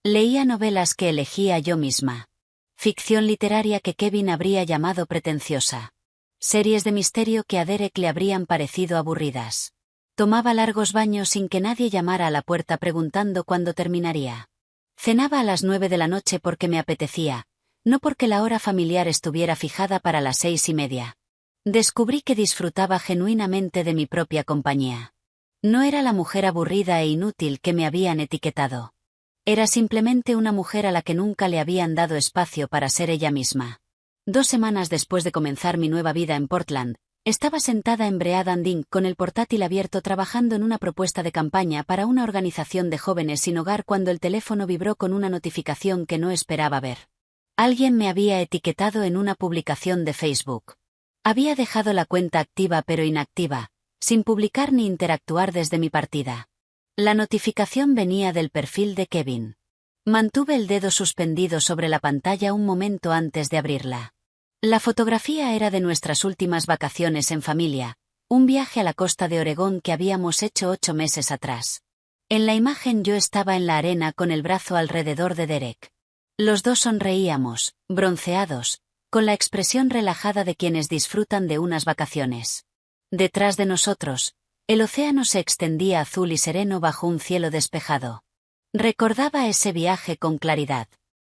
Leía novelas que elegía yo misma. Ficción literaria que Kevin habría llamado pretenciosa. Series de misterio que a Derek le habrían parecido aburridas. Tomaba largos baños sin que nadie llamara a la puerta preguntando cuándo terminaría. Cenaba a las 9 de la noche porque me apetecía, no porque la hora familiar estuviera fijada para las 6:30. Descubrí que disfrutaba genuinamente de mi propia compañía. No era la mujer aburrida e inútil que me habían etiquetado. Era simplemente una mujer a la que nunca le habían dado espacio para ser ella misma. 2 semanas después de comenzar mi nueva vida en Portland, estaba sentada en Bread and Ink con el portátil abierto trabajando en una propuesta de campaña para una organización de jóvenes sin hogar cuando el teléfono vibró con una notificación que no esperaba ver. Alguien me había etiquetado en una publicación de Facebook. Había dejado la cuenta activa pero inactiva, sin publicar ni interactuar desde mi partida. La notificación venía del perfil de Kevin. Mantuve el dedo suspendido sobre la pantalla un momento antes de abrirla. La fotografía era de nuestras últimas vacaciones en familia, un viaje a la costa de Oregón que habíamos hecho 8 meses atrás. En la imagen yo estaba en la arena con el brazo alrededor de Derek. Los dos sonreíamos, bronceados, con la expresión relajada de quienes disfrutan de unas vacaciones. Detrás de nosotros, el océano se extendía azul y sereno bajo un cielo despejado. Recordaba ese viaje con claridad.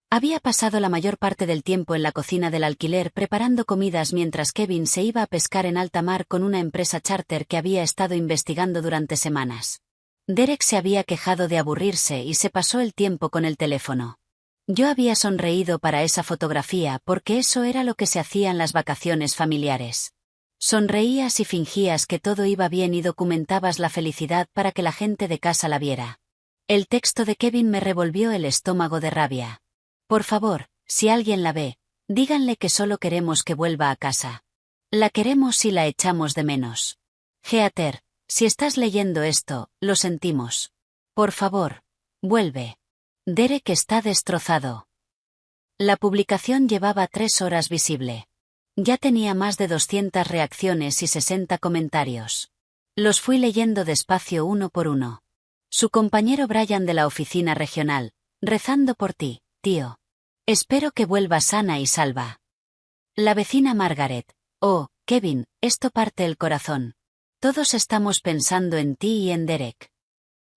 Había pasado la mayor parte del tiempo en la cocina del alquiler preparando comidas mientras Kevin se iba a pescar en alta mar con una empresa charter que había estado investigando durante semanas. Derek se había quejado de aburrirse y se pasó el tiempo con el teléfono. Yo había sonreído para esa fotografía porque eso era lo que se hacía en las vacaciones familiares. Sonreías y fingías que todo iba bien y documentabas la felicidad para que la gente de casa la viera. El texto de Kevin me revolvió el estómago de rabia. Por favor, si alguien la ve, díganle que solo queremos que vuelva a casa. La queremos y la echamos de menos. Heather, si estás leyendo esto, lo sentimos. Por favor, vuelve. Derek está destrozado. La publicación llevaba 3 horas visible. Ya tenía más de 200 reacciones y 60 comentarios. Los fui leyendo despacio uno por uno. Su compañero Brian de la oficina regional, rezando por ti, tío. Espero que vuelva sana y salva. La vecina Margaret, oh, Kevin, esto parte el corazón. Todos estamos pensando en ti y en Derek.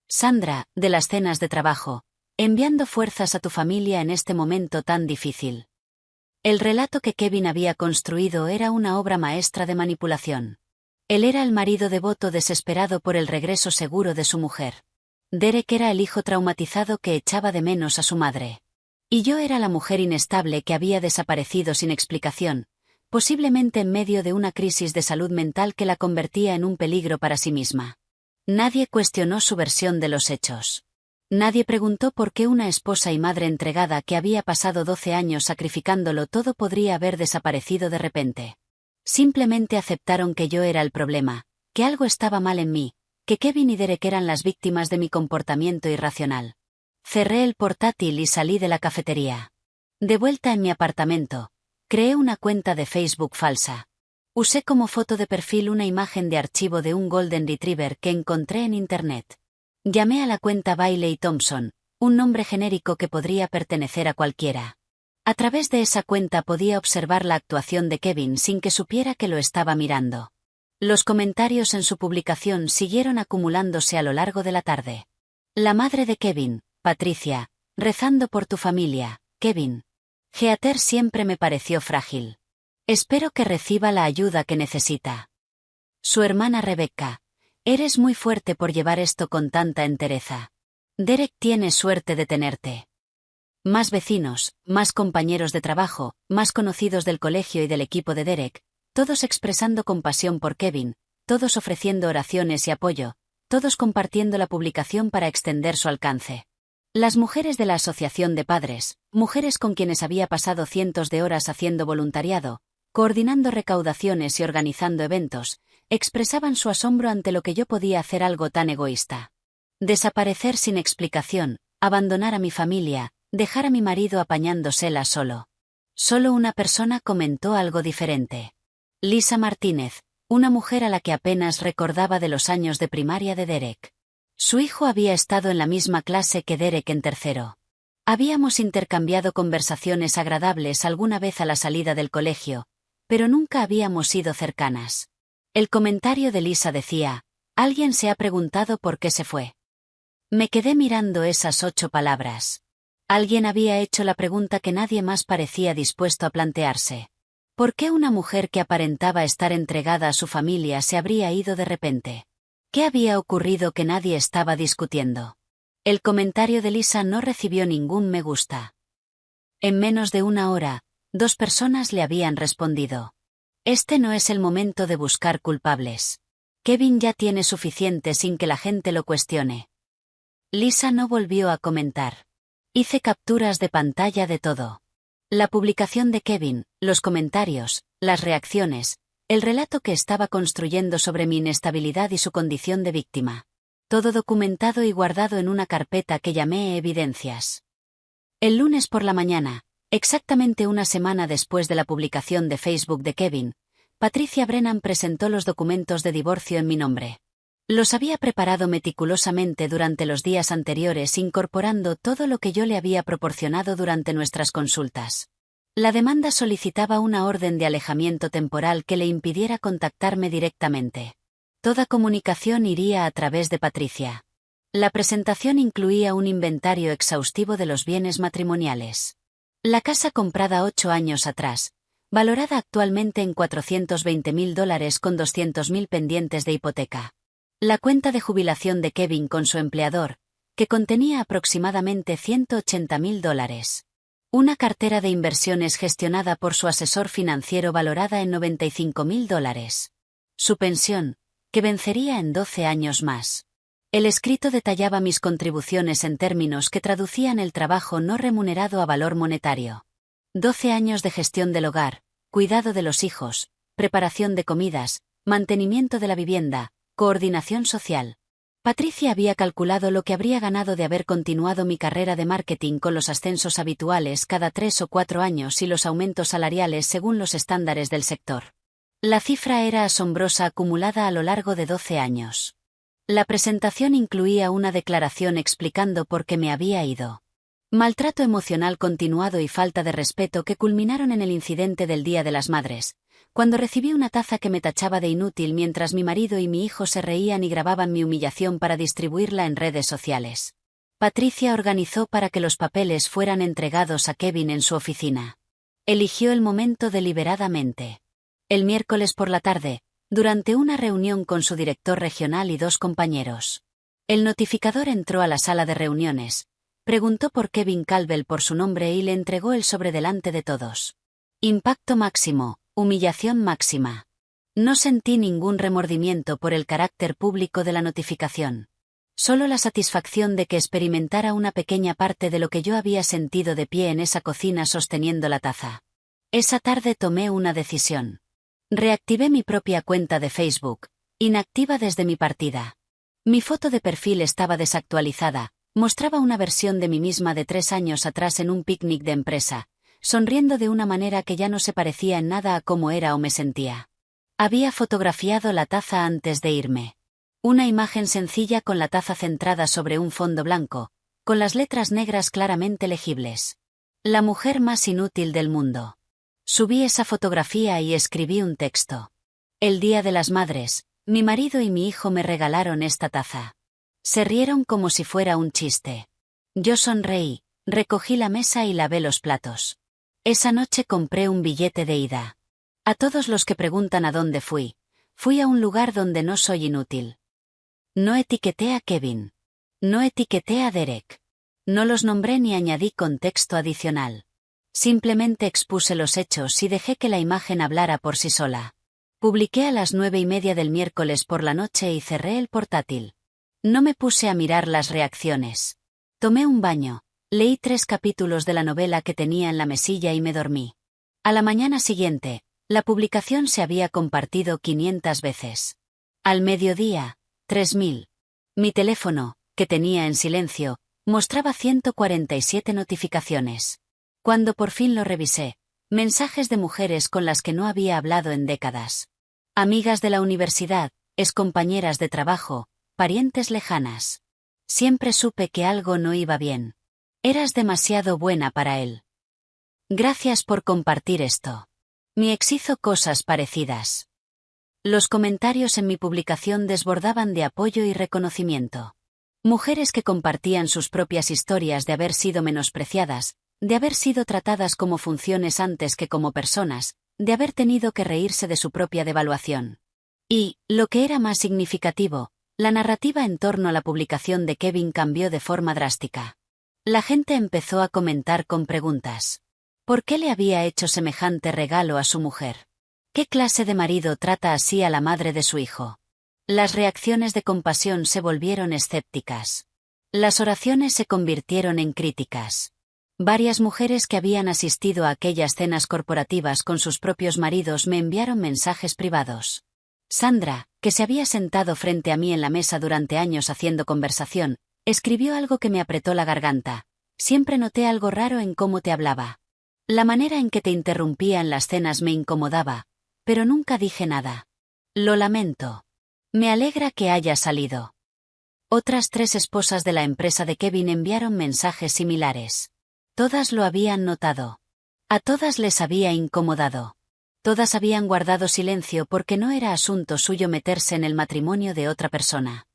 Sandra, de las cenas de trabajo, enviando fuerzas a tu familia en este momento tan difícil. El relato que Kevin había construido era una obra maestra de manipulación. Él era el marido devoto desesperado por el regreso seguro de su mujer. Derek era el hijo traumatizado que echaba de menos a su madre. Y yo era la mujer inestable que había desaparecido sin explicación, posiblemente en medio de una crisis de salud mental que la convertía en un peligro para sí misma. Nadie cuestionó su versión de los hechos. Nadie preguntó por qué una esposa y madre entregada que había pasado 12 años sacrificándolo todo podría haber desaparecido de repente. Simplemente aceptaron que yo era el problema, que algo estaba mal en mí, que Kevin y Derek eran las víctimas de mi comportamiento irracional. Cerré el portátil y salí de la cafetería. De vuelta en mi apartamento, creé una cuenta de Facebook falsa. Usé como foto de perfil una imagen de archivo de un Golden Retriever que encontré en Internet. Llamé a la cuenta Bailey Thompson, un nombre genérico que podría pertenecer a cualquiera. A través de esa cuenta podía observar la actuación de Kevin sin que supiera que lo estaba mirando. Los comentarios en su publicación siguieron acumulándose a lo largo de la tarde. La madre de Kevin, Patricia, rezando por tu familia, Kevin. Heather siempre me pareció frágil. Espero que reciba la ayuda que necesita. Su hermana Rebecca. Eres muy fuerte por llevar esto con tanta entereza. Derek tiene suerte de tenerte. Más vecinos, más compañeros de trabajo, más conocidos del colegio y del equipo de Derek, todos expresando compasión por Kevin, todos ofreciendo oraciones y apoyo, todos compartiendo la publicación para extender su alcance. Las mujeres de la asociación de padres, mujeres con quienes había pasado cientos de horas haciendo voluntariado, coordinando recaudaciones y organizando eventos, expresaban su asombro ante lo que yo podía hacer algo tan egoísta. Desaparecer sin explicación, abandonar a mi familia, dejar a mi marido apañándosela solo. Solo una persona comentó algo diferente. Lisa Martínez, una mujer a la que apenas recordaba de los años de primaria de Derek. Su hijo había estado en la misma clase que Derek en tercero. Habíamos intercambiado conversaciones agradables alguna vez a la salida del colegio, pero nunca habíamos sido cercanas. El comentario de Lisa decía, alguien se ha preguntado por qué se fue. Me quedé mirando esas 8 palabras. Alguien había hecho la pregunta que nadie más parecía dispuesto a plantearse. ¿Por qué una mujer que aparentaba estar entregada a su familia se habría ido de repente? ¿Qué había ocurrido que nadie estaba discutiendo? El comentario de Lisa no recibió ningún me gusta. En menos de una hora, 2 personas le habían respondido. Este no es el momento de buscar culpables. Kevin ya tiene suficiente sin que la gente lo cuestione. Lisa no volvió a comentar. Hice capturas de pantalla de todo. La publicación de Kevin, los comentarios, las reacciones, el relato que estaba construyendo sobre mi inestabilidad y su condición de víctima. Todo documentado y guardado en una carpeta que llamé Evidencias. El lunes por la mañana, exactamente una semana después de la publicación de Facebook de Kevin, Patricia Brennan presentó los documentos de divorcio en mi nombre. Los había preparado meticulosamente durante los días anteriores incorporando todo lo que yo le había proporcionado durante nuestras consultas. La demanda solicitaba una orden de alejamiento temporal que le impidiera contactarme directamente. Toda comunicación iría a través de Patricia. La presentación incluía un inventario exhaustivo de los bienes matrimoniales. La casa comprada 8 años atrás, valorada actualmente en $420.000 con $200.000 pendientes de hipoteca. La cuenta de jubilación de Kevin con su empleador, que contenía aproximadamente $180.000. Una cartera de inversiones gestionada por su asesor financiero valorada en $95.000. Su pensión, que vencería en 12 años más. El escrito detallaba mis contribuciones en términos que traducían el trabajo no remunerado a valor monetario. 12 años de gestión del hogar, cuidado de los hijos, preparación de comidas, mantenimiento de la vivienda, coordinación social. Patricia había calculado lo que habría ganado de haber continuado mi carrera de marketing con los ascensos habituales cada 3 o 4 años y los aumentos salariales según los estándares del sector. La cifra era asombrosa acumulada a lo largo de 12 años. La presentación incluía una declaración explicando por qué me había ido. Maltrato emocional continuado y falta de respeto que culminaron en el incidente del Día de las Madres, cuando recibí una taza que me tachaba de inútil mientras mi marido y mi hijo se reían y grababan mi humillación para distribuirla en redes sociales. Patricia organizó para que los papeles fueran entregados a Kevin en su oficina. Eligió el momento deliberadamente. El miércoles por la tarde, durante una reunión con su director regional y 2 compañeros. El notificador entró a la sala de reuniones, preguntó por Kevin Calvel por su nombre y le entregó el sobre delante de todos. Impacto máximo, humillación máxima. No sentí ningún remordimiento por el carácter público de la notificación. Solo la satisfacción de que experimentara una pequeña parte de lo que yo había sentido de pie en esa cocina sosteniendo la taza. Esa tarde tomé una decisión. Reactivé mi propia cuenta de Facebook, inactiva desde mi partida. Mi foto de perfil estaba desactualizada, mostraba una versión de mí misma de 3 años atrás en un picnic de empresa, sonriendo de una manera que ya no se parecía en nada a cómo era o me sentía. Había fotografiado la taza antes de irme. Una imagen sencilla con la taza centrada sobre un fondo blanco, con las letras negras claramente legibles. La mujer más inútil del mundo. Subí esa fotografía y escribí un texto. El Día de las Madres, mi marido y mi hijo me regalaron esta taza. Se rieron como si fuera un chiste. Yo sonreí, recogí la mesa y lavé los platos. Esa noche compré un billete de ida. A todos los que preguntan a dónde fui a un lugar donde no soy inútil. No etiqueté a Kevin. No etiqueté a Derek. No los nombré ni añadí contexto adicional. Simplemente expuse los hechos y dejé que la imagen hablara por sí sola. Publiqué a las 9:30 del miércoles por la noche y cerré el portátil. No me puse a mirar las reacciones. Tomé un baño, leí 3 capítulos de la novela que tenía en la mesilla y me dormí. A la mañana siguiente, la publicación se había compartido 500 veces. Al mediodía, 3000. Mi teléfono, que tenía en silencio, mostraba 147 notificaciones. Cuando por fin lo revisé, mensajes de mujeres con las que no había hablado en décadas. Amigas de la universidad, excompañeras de trabajo, parientes lejanas. Siempre supe que algo no iba bien. Eras demasiado buena para él. Gracias por compartir esto. Mi ex hizo cosas parecidas. Los comentarios en mi publicación desbordaban de apoyo y reconocimiento. Mujeres que compartían sus propias historias de haber sido menospreciadas, de haber sido tratadas como funciones antes que como personas, de haber tenido que reírse de su propia devaluación. Y, lo que era más significativo, la narrativa en torno a la publicación de Kevin cambió de forma drástica. La gente empezó a comentar con preguntas. ¿Por qué le había hecho semejante regalo a su mujer? ¿Qué clase de marido trata así a la madre de su hijo? Las reacciones de compasión se volvieron escépticas. Las oraciones se convirtieron en críticas. Varias mujeres que habían asistido a aquellas cenas corporativas con sus propios maridos me enviaron mensajes privados. Sandra, que se había sentado frente a mí en la mesa durante años haciendo conversación, escribió algo que me apretó la garganta. Siempre noté algo raro en cómo te hablaba. La manera en que te interrumpía en las cenas me incomodaba, pero nunca dije nada. Lo lamento. Me alegra que haya salido. Otras 3 esposas de la empresa de Kevin enviaron mensajes similares. Todas lo habían notado. A todas les había incomodado. Todas habían guardado silencio porque no era asunto suyo meterse en el matrimonio de otra persona.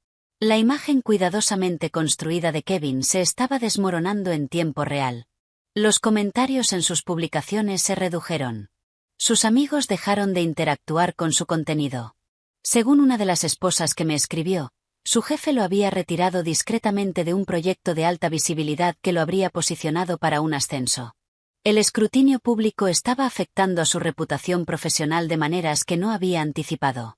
La imagen cuidadosamente construida de Kevin se estaba desmoronando en tiempo real. Los comentarios en sus publicaciones se redujeron. Sus amigos dejaron de interactuar con su contenido. Según una de las esposas que me escribió, su jefe lo había retirado discretamente de un proyecto de alta visibilidad que lo habría posicionado para un ascenso. El escrutinio público estaba afectando a su reputación profesional de maneras que no había anticipado.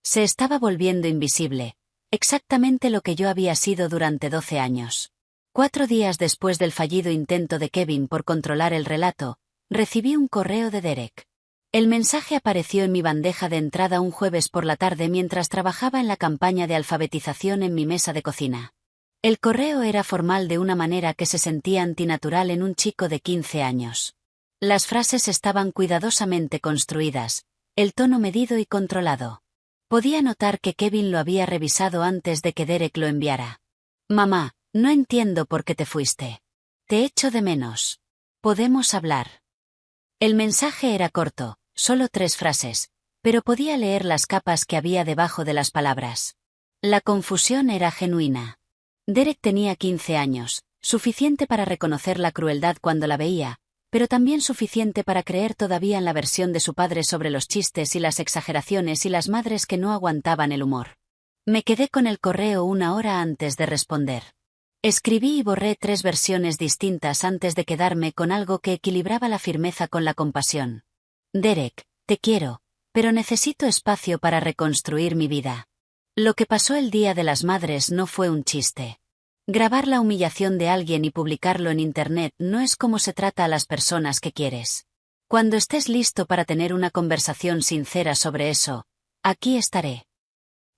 Se estaba volviendo invisible, Exactamente lo que yo había sido durante 12 años. 4 días después del fallido intento de Kevin por controlar el relato, recibí un correo de Derek. El mensaje apareció en mi bandeja de entrada un jueves por la tarde mientras trabajaba en la campaña de alfabetización en mi mesa de cocina. El correo era formal de una manera que se sentía antinatural en un chico de 15 años. Las frases estaban cuidadosamente construidas, el tono medido y controlado. Podía notar que Kevin lo había revisado antes de que Derek lo enviara. Mamá, no entiendo por qué te fuiste. Te echo de menos. ¿Podemos hablar? El mensaje era corto, solo 3 frases, pero podía leer las capas que había debajo de las palabras. La confusión era genuina. Derek tenía 15 años, suficiente para reconocer la crueldad cuando la veía, pero también suficiente para creer todavía en la versión de su padre sobre los chistes y las exageraciones y las madres que no aguantaban el humor. Me quedé con el correo 1 hora antes de responder. Escribí y borré 3 versiones distintas antes de quedarme con algo que equilibraba la firmeza con la compasión. Derek, te quiero, pero necesito espacio para reconstruir mi vida. Lo que pasó el Día de las Madres no fue un chiste. Grabar la humillación de alguien y publicarlo en Internet no es como se trata a las personas que quieres. Cuando estés listo para tener una conversación sincera sobre eso, aquí estaré.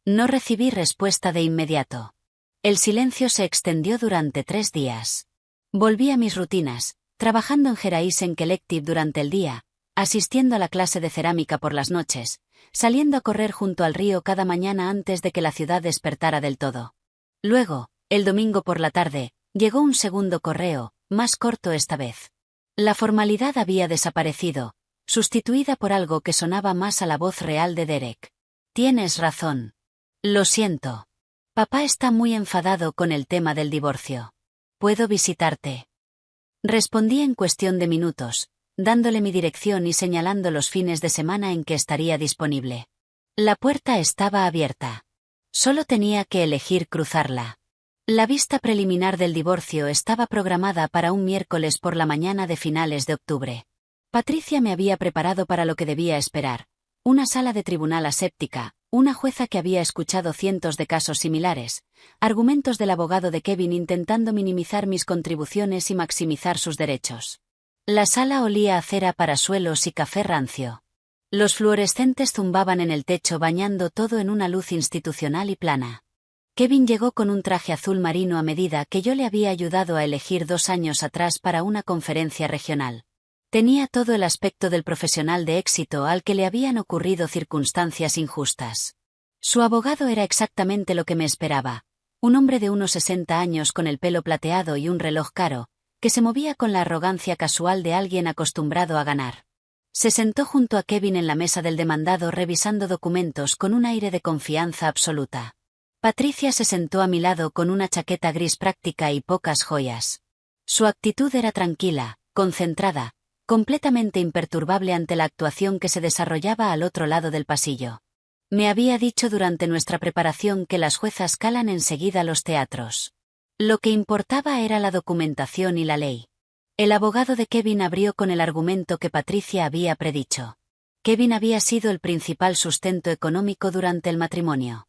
No recibí respuesta de inmediato. El silencio se extendió durante 3 días. Volví a mis rutinas, trabajando en Geraisen Collective durante el día, asistiendo a la clase de cerámica por las noches, saliendo a correr junto al río cada mañana antes de que la ciudad despertara del todo. Luego, el domingo por la tarde, llegó un segundo correo, más corto esta vez. La formalidad había desaparecido, sustituida por algo que sonaba más a la voz real de Derek. Tienes razón. Lo siento. Papá está muy enfadado con el tema del divorcio. ¿Puedo visitarte? Respondí en cuestión de minutos, dándole mi dirección y señalando los fines de semana en que estaría disponible. La puerta estaba abierta. Solo tenía que elegir cruzarla. La vista preliminar del divorcio estaba programada para un miércoles por la mañana de finales de octubre. Patricia me había preparado para lo que debía esperar. Una sala de tribunal aséptica, una jueza que había escuchado cientos de casos similares, argumentos del abogado de Kevin intentando minimizar mis contribuciones y maximizar sus derechos. La sala olía a cera para suelos y café rancio. Los fluorescentes zumbaban en el techo bañando todo en una luz institucional y plana. Kevin llegó con un traje azul marino a medida que yo le había ayudado a elegir 2 años atrás para una conferencia regional. Tenía todo el aspecto del profesional de éxito al que le habían ocurrido circunstancias injustas. Su abogado era exactamente lo que me esperaba, un hombre de unos 60 años con el pelo plateado y un reloj caro, que se movía con la arrogancia casual de alguien acostumbrado a ganar. Se sentó junto a Kevin en la mesa del demandado revisando documentos con un aire de confianza absoluta. Patricia se sentó a mi lado con una chaqueta gris práctica y pocas joyas. Su actitud era tranquila, concentrada, completamente imperturbable ante la actuación que se desarrollaba al otro lado del pasillo. Me había dicho durante nuestra preparación que las juezas calan enseguida los teatros. Lo que importaba era la documentación y la ley. El abogado de Kevin abrió con el argumento que Patricia había predicho. Kevin había sido el principal sustento económico durante el matrimonio.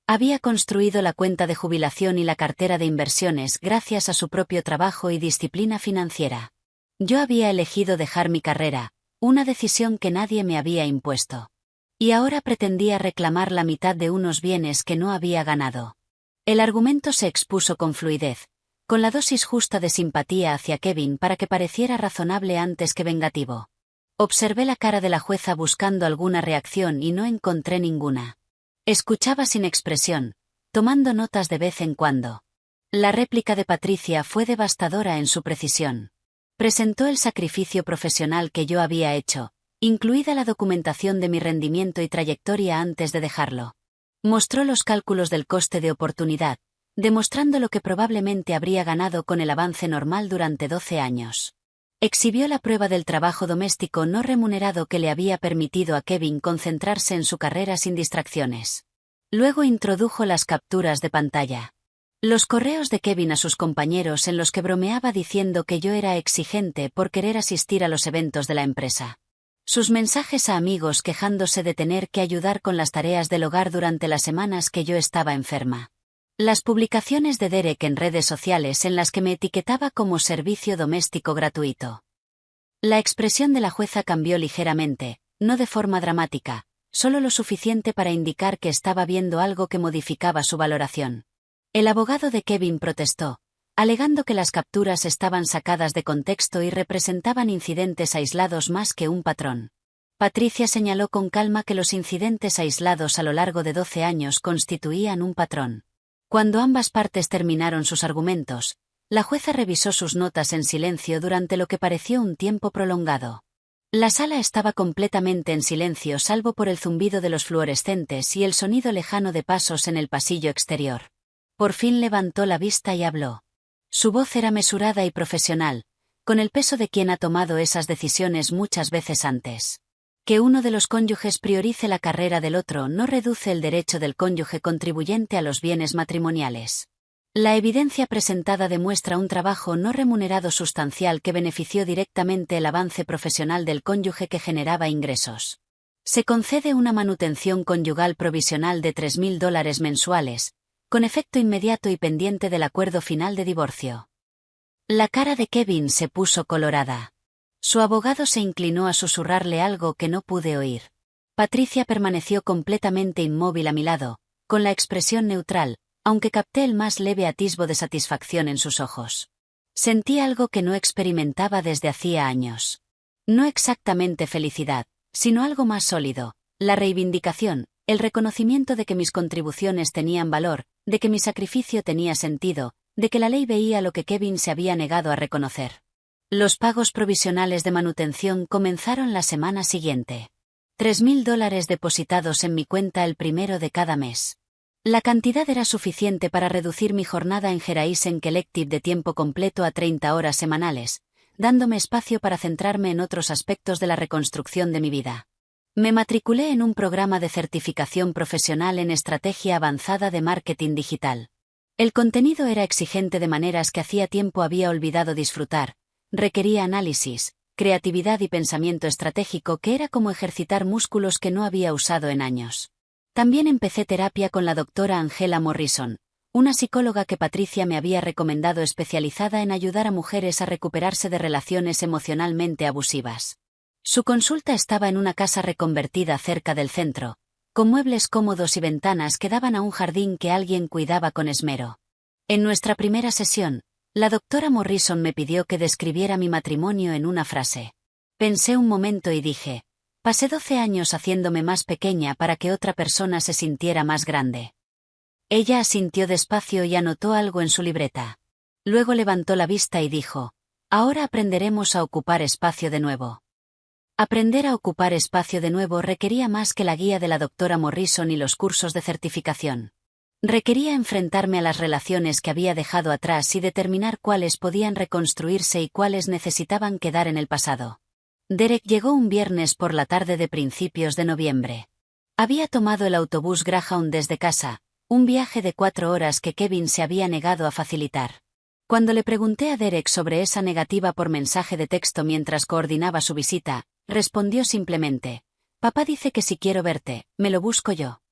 Había construido la cuenta de jubilación y la cartera de inversiones gracias a su propio trabajo y disciplina financiera. Yo había elegido dejar mi carrera, una decisión que nadie me había impuesto. Y ahora pretendía reclamar la mitad de unos bienes que no había ganado. El argumento se expuso con fluidez, con la dosis justa de simpatía hacia Kevin para que pareciera razonable antes que vengativo. Observé la cara de la jueza buscando alguna reacción y no encontré ninguna. Escuchaba sin expresión, tomando notas de vez en cuando. La réplica de Patricia fue devastadora en su precisión. Presentó el sacrificio profesional que yo había hecho, incluida la documentación de mi rendimiento y trayectoria antes de dejarlo. Mostró los cálculos del coste de oportunidad, demostrando lo que probablemente habría ganado con el avance normal durante 12 años. Exhibió la prueba del trabajo doméstico no remunerado que le había permitido a Kevin concentrarse en su carrera sin distracciones. Luego introdujo las capturas de pantalla. Los correos de Kevin a sus compañeros en los que bromeaba diciendo que yo era exigente por querer asistir a los eventos de la empresa. Sus mensajes a amigos quejándose de tener que ayudar con las tareas del hogar durante las semanas que yo estaba enferma. Las publicaciones de Derek en redes sociales en las que me etiquetaba como servicio doméstico gratuito. La expresión de la jueza cambió ligeramente, no de forma dramática, solo lo suficiente para indicar que estaba viendo algo que modificaba su valoración. El abogado de Kevin protestó, alegando que las capturas estaban sacadas de contexto y representaban incidentes aislados más que un patrón. Patricia señaló con calma que los incidentes aislados a lo largo de 12 años constituían un patrón. Cuando ambas partes terminaron sus argumentos, la jueza revisó sus notas en silencio durante lo que pareció un tiempo prolongado. La sala estaba completamente en silencio salvo por el zumbido de los fluorescentes y el sonido lejano de pasos en el pasillo exterior. Por fin levantó la vista y habló. Su voz era mesurada y profesional, con el peso de quien ha tomado esas decisiones muchas veces antes. Que uno de los cónyuges priorice la carrera del otro no reduce el derecho del cónyuge contribuyente a los bienes matrimoniales. La evidencia presentada demuestra un trabajo no remunerado sustancial que benefició directamente el avance profesional del cónyuge que generaba ingresos. Se concede una manutención conyugal provisional de $3.000 mensuales, con efecto inmediato y pendiente del acuerdo final de divorcio. La cara de Kevin se puso colorada. Su abogado se inclinó a susurrarle algo que no pude oír. Patricia permaneció completamente inmóvil a mi lado, con la expresión neutral, aunque capté el más leve atisbo de satisfacción en sus ojos. Sentí algo que no experimentaba desde hacía años. No exactamente felicidad, sino algo más sólido, la reivindicación, el reconocimiento de que mis contribuciones tenían valor, de que mi sacrificio tenía sentido, de que la ley veía lo que Kevin se había negado a reconocer. Los pagos provisionales de manutención comenzaron la semana siguiente. $3.000 depositados en mi cuenta el primero de cada mes. La cantidad era suficiente para reducir mi jornada en Geraisen Collective de tiempo completo a 30 horas semanales, dándome espacio para centrarme en otros aspectos de la reconstrucción de mi vida. Me matriculé en un programa de certificación profesional en estrategia avanzada de marketing digital. El contenido era exigente de maneras que hacía tiempo había olvidado disfrutar. Requería análisis, creatividad y pensamiento estratégico que era como ejercitar músculos que no había usado en años. También empecé terapia con la doctora Angela Morrison, una psicóloga que Patricia me había recomendado especializada en ayudar a mujeres a recuperarse de relaciones emocionalmente abusivas. Su consulta estaba en una casa reconvertida cerca del centro, con muebles cómodos y ventanas que daban a un jardín que alguien cuidaba con esmero. En nuestra primera sesión, la doctora Morrison me pidió que describiera mi matrimonio en una frase. Pensé un momento y dije, pasé 12 años haciéndome más pequeña para que otra persona se sintiera más grande. Ella asintió despacio y anotó algo en su libreta. Luego levantó la vista y dijo, ahora aprenderemos a ocupar espacio de nuevo. Aprender a ocupar espacio de nuevo requería más que la guía de la doctora Morrison y los cursos de certificación. Requería enfrentarme a las relaciones que había dejado atrás y determinar cuáles podían reconstruirse y cuáles necesitaban quedar en el pasado. Derek llegó un viernes por la tarde de principios de noviembre. Había tomado el autobús Greyhound desde casa, un viaje de 4 horas que Kevin se había negado a facilitar. Cuando le pregunté a Derek sobre esa negativa por mensaje de texto mientras coordinaba su visita, respondió simplemente, papá dice que si quiero verte, me lo busco yo.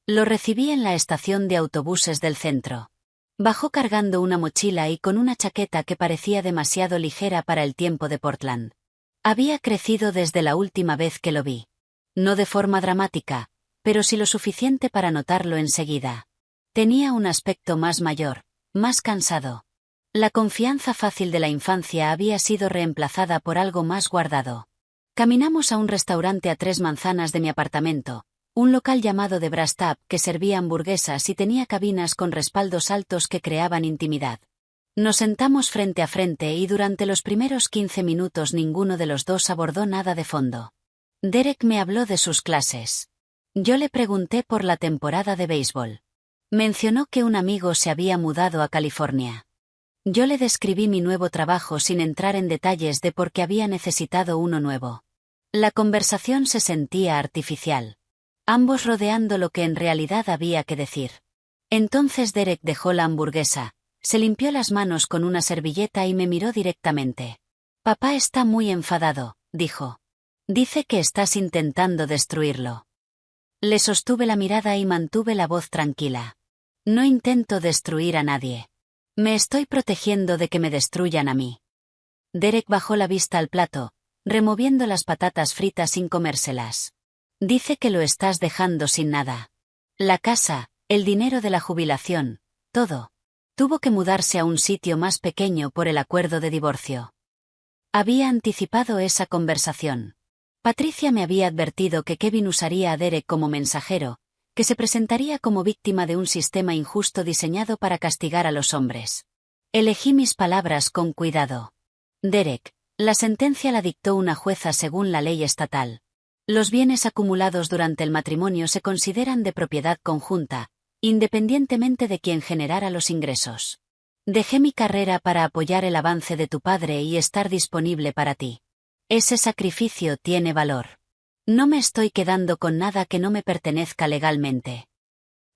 Lo recibí en la estación de autobuses del centro. Bajó cargando una mochila y con una chaqueta que parecía demasiado ligera para el tiempo de Portland. Había crecido desde la última vez que lo vi. No de forma dramática, pero sí lo suficiente para notarlo enseguida. Tenía un aspecto más mayor, más cansado. La confianza fácil de la infancia había sido reemplazada por algo más guardado. Caminamos a un restaurante a 3 manzanas de mi apartamento. Un local llamado The Brass Tap que servía hamburguesas y tenía cabinas con respaldos altos que creaban intimidad. Nos sentamos frente a frente y durante los primeros 15 minutos ninguno de los dos abordó nada de fondo. Derek me habló de sus clases. Yo le pregunté por la temporada de béisbol. Mencionó que un amigo se había mudado a California. Yo le describí mi nuevo trabajo sin entrar en detalles de por qué había necesitado uno nuevo. La conversación se sentía artificial. Ambos rodeando lo que en realidad había que decir. Entonces Derek dejó la hamburguesa, se limpió las manos con una servilleta y me miró directamente. Papá está muy enfadado, dijo. Dice que estás intentando destruirlo. Le sostuve la mirada y mantuve la voz tranquila. No intento destruir a nadie. Me estoy protegiendo de que me destruyan a mí. Derek bajó la vista al plato, removiendo las patatas fritas sin comérselas. Dice que lo estás dejando sin nada. La casa, el dinero de la jubilación, todo. Tuvo que mudarse a un sitio más pequeño por el acuerdo de divorcio. Había anticipado esa conversación. Patricia me había advertido que Kevin usaría a Derek como mensajero, que se presentaría como víctima de un sistema injusto diseñado para castigar a los hombres. Elegí mis palabras con cuidado. Derek, la sentencia la dictó una jueza según la ley estatal. Los bienes acumulados durante el matrimonio se consideran de propiedad conjunta, independientemente de quien generara los ingresos. Dejé mi carrera para apoyar el avance de tu padre y estar disponible para ti. Ese sacrificio tiene valor. No me estoy quedando con nada que no me pertenezca legalmente.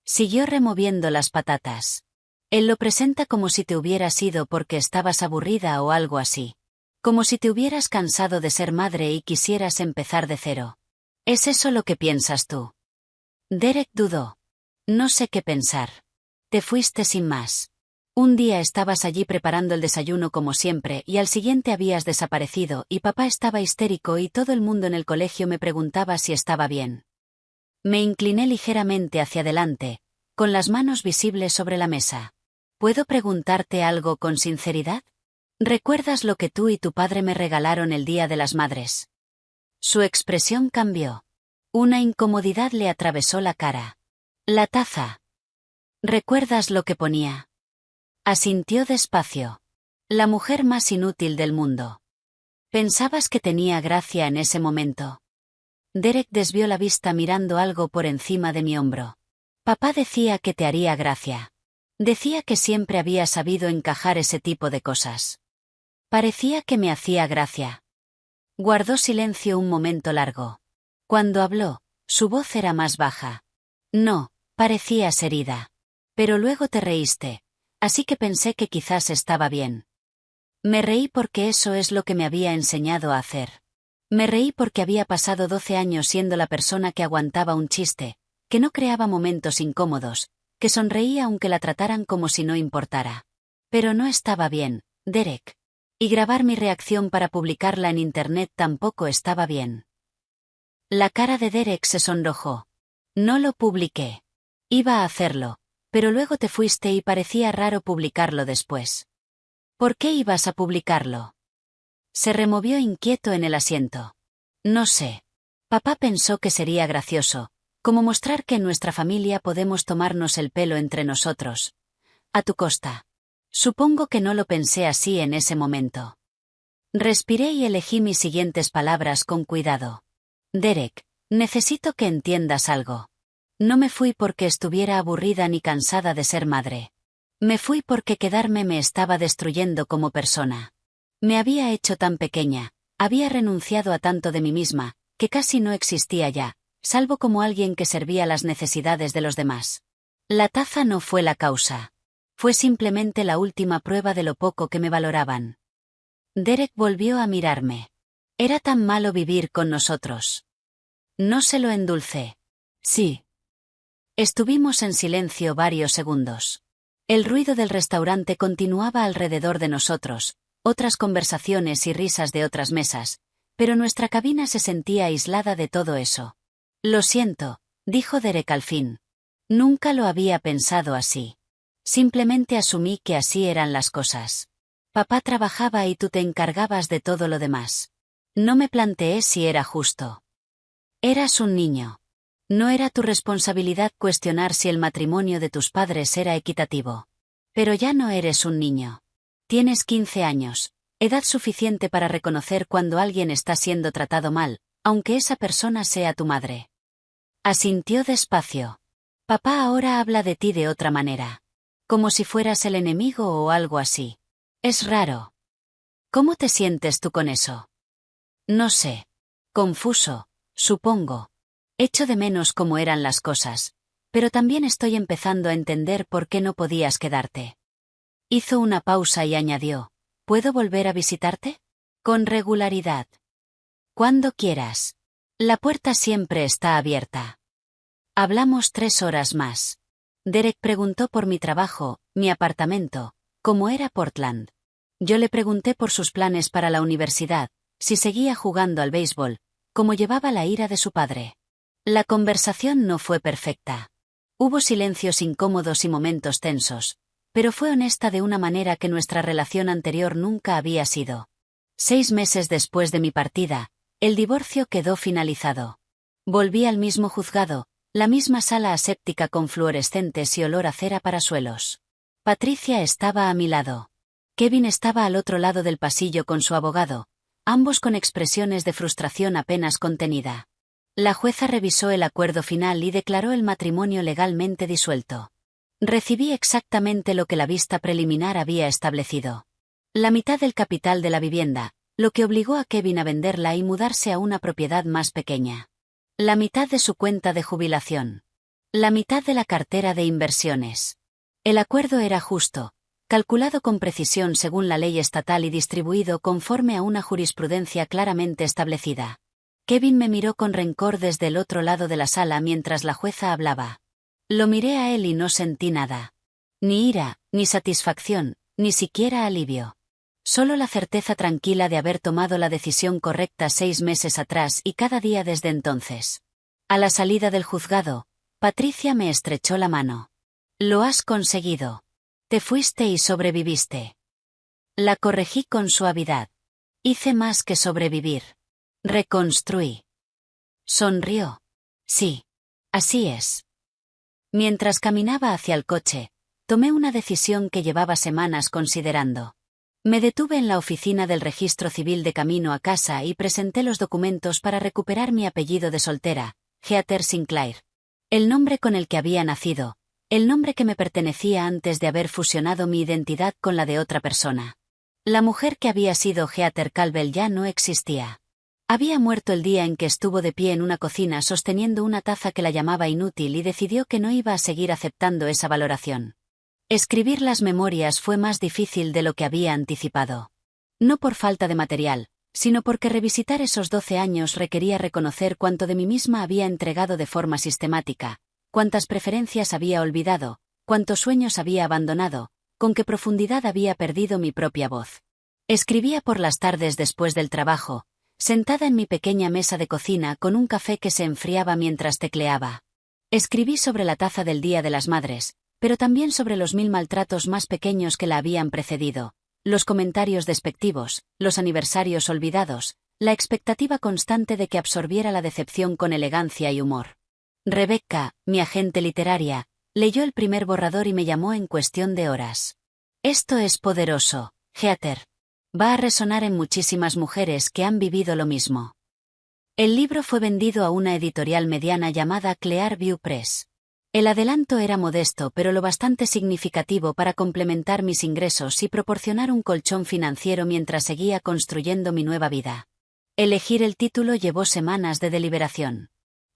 Siguió removiendo las patatas. Él lo presenta como si te hubieras ido porque estabas aburrida o algo así. Como si te hubieras cansado de ser madre y quisieras empezar de cero. ¿Es eso lo que piensas tú? Derek dudó. No sé qué pensar. Te fuiste sin más. Un día estabas allí preparando el desayuno como siempre y al siguiente habías desaparecido y papá estaba histérico y todo el mundo en el colegio me preguntaba si estaba bien. Me incliné ligeramente hacia adelante, con las manos visibles sobre la mesa. ¿Puedo preguntarte algo con sinceridad? ¿Recuerdas lo que tú y tu padre me regalaron el Día de las Madres? Su expresión cambió. Una incomodidad le atravesó la cara. La taza. ¿Recuerdas lo que ponía? Asintió despacio. La mujer más inútil del mundo. ¿Pensabas que tenía gracia en ese momento? Derek desvió la vista mirando algo por encima de mi hombro. Papá decía que te haría gracia. Decía que siempre había sabido encajar ese tipo de cosas. Parecía que me hacía gracia. Guardó silencio un momento largo. Cuando habló, su voz era más baja. No, parecías herida. Pero luego te reíste. Así que pensé que quizás estaba bien. Me reí porque eso es lo que me había enseñado a hacer. Me reí porque había pasado 12 años siendo la persona que aguantaba un chiste, que no creaba momentos incómodos, que sonreía aunque la trataran como si no importara. Pero no estaba bien, Derek. Y grabar mi reacción para publicarla en internet tampoco estaba bien. La cara de Derek se sonrojó. No lo publiqué. Iba a hacerlo. Pero luego te fuiste y parecía raro publicarlo después. ¿Por qué ibas a publicarlo? Se removió inquieto en el asiento. No sé. Papá pensó que sería gracioso, como mostrar que en nuestra familia podemos tomarnos el pelo entre nosotros. A tu costa. Supongo que no lo pensé así en ese momento. Respiré y elegí mis siguientes palabras con cuidado. Derek, necesito que entiendas algo. No me fui porque estuviera aburrida ni cansada de ser madre. Me fui porque quedarme me estaba destruyendo como persona. Me había hecho tan pequeña, había renunciado a tanto de mí misma, que casi no existía ya, salvo como alguien que servía las necesidades de los demás. La taza no fue la causa. Fue simplemente la última prueba de lo poco que me valoraban. Derek volvió a mirarme. Era tan malo vivir con nosotros. No se lo endulcé. Sí. Estuvimos en silencio varios segundos. El ruido del restaurante continuaba alrededor de nosotros, otras conversaciones y risas de otras mesas, pero nuestra cabina se sentía aislada de todo eso. Lo siento, dijo Derek al fin. Nunca lo había pensado así. Simplemente asumí que así eran las cosas. Papá trabajaba y tú te encargabas de todo lo demás. No me planteé si era justo. Eras un niño. No era tu responsabilidad cuestionar si el matrimonio de tus padres era equitativo. Pero ya no eres un niño. Tienes 15 años, edad suficiente para reconocer cuando alguien está siendo tratado mal, aunque esa persona sea tu madre. Asintió despacio. Papá ahora habla de ti de otra manera. Como si fueras el enemigo o algo así. Es raro. ¿Cómo te sientes tú con eso? No sé. Confuso, supongo. Echo de menos cómo eran las cosas, pero también estoy empezando a entender por qué no podías quedarte. Hizo una pausa y añadió, ¿puedo volver a visitarte? Con regularidad. Cuando quieras. La puerta siempre está abierta. Hablamos 3 horas más. Derek preguntó por mi trabajo, mi apartamento, cómo era Portland. Yo le pregunté por sus planes para la universidad, si seguía jugando al béisbol, cómo llevaba la ira de su padre. La conversación no fue perfecta. Hubo silencios incómodos y momentos tensos, pero fue honesta de una manera que nuestra relación anterior nunca había sido. 6 meses después de mi partida, el divorcio quedó finalizado. Volví al mismo juzgado, la misma sala aséptica con fluorescentes y olor a cera para suelos. Patricia estaba a mi lado. Kevin estaba al otro lado del pasillo con su abogado, ambos con expresiones de frustración apenas contenida. La jueza revisó el acuerdo final y declaró el matrimonio legalmente disuelto. Recibí exactamente lo que la vista preliminar había establecido. La mitad del capital de la vivienda, lo que obligó a Kevin a venderla y mudarse a una propiedad más pequeña. La mitad de su cuenta de jubilación. La mitad de la cartera de inversiones. El acuerdo era justo, calculado con precisión según la ley estatal y distribuido conforme a una jurisprudencia claramente establecida. Kevin me miró con rencor desde el otro lado de la sala mientras la jueza hablaba. Lo miré a él y no sentí nada. Ni ira, ni satisfacción, ni siquiera alivio. Solo la certeza tranquila de haber tomado la decisión correcta 6 meses atrás y cada día desde entonces. A la salida del juzgado, Patricia me estrechó la mano. Lo has conseguido. Te fuiste y sobreviviste. La corregí con suavidad. Hice más que sobrevivir. Reconstruí. Sonrió. Sí. Así es. Mientras caminaba hacia el coche, tomé una decisión que llevaba semanas considerando. Me detuve en la oficina del registro civil de camino a casa y presenté los documentos para recuperar mi apellido de soltera, Heather Sinclair. El nombre con el que había nacido, el nombre que me pertenecía antes de haber fusionado mi identidad con la de otra persona. La mujer que había sido Heather Calvel ya no existía. Había muerto el día en que estuvo de pie en una cocina sosteniendo una taza que la llamaba inútil y decidió que no iba a seguir aceptando esa valoración. Escribir las memorias fue más difícil de lo que había anticipado. No por falta de material, sino porque revisitar esos 12 años requería reconocer cuánto de mí misma había entregado de forma sistemática, cuántas preferencias había olvidado, cuántos sueños había abandonado, con qué profundidad había perdido mi propia voz. Escribía por las tardes después del trabajo, sentada en mi pequeña mesa de cocina con un café que se enfriaba mientras tecleaba. Escribí sobre la taza del Día de las Madres, pero también sobre los 1000 maltratos más pequeños que la habían precedido, los comentarios despectivos, los aniversarios olvidados, la expectativa constante de que absorbiera la decepción con elegancia y humor. Rebecca, mi agente literaria, leyó el primer borrador y me llamó en cuestión de horas. Esto es poderoso, Heather. Va a resonar en muchísimas mujeres que han vivido lo mismo. El libro fue vendido a una editorial mediana llamada Clearview Press. El adelanto era modesto pero lo bastante significativo para complementar mis ingresos y proporcionar un colchón financiero mientras seguía construyendo mi nueva vida. Elegir el título llevó semanas de deliberación.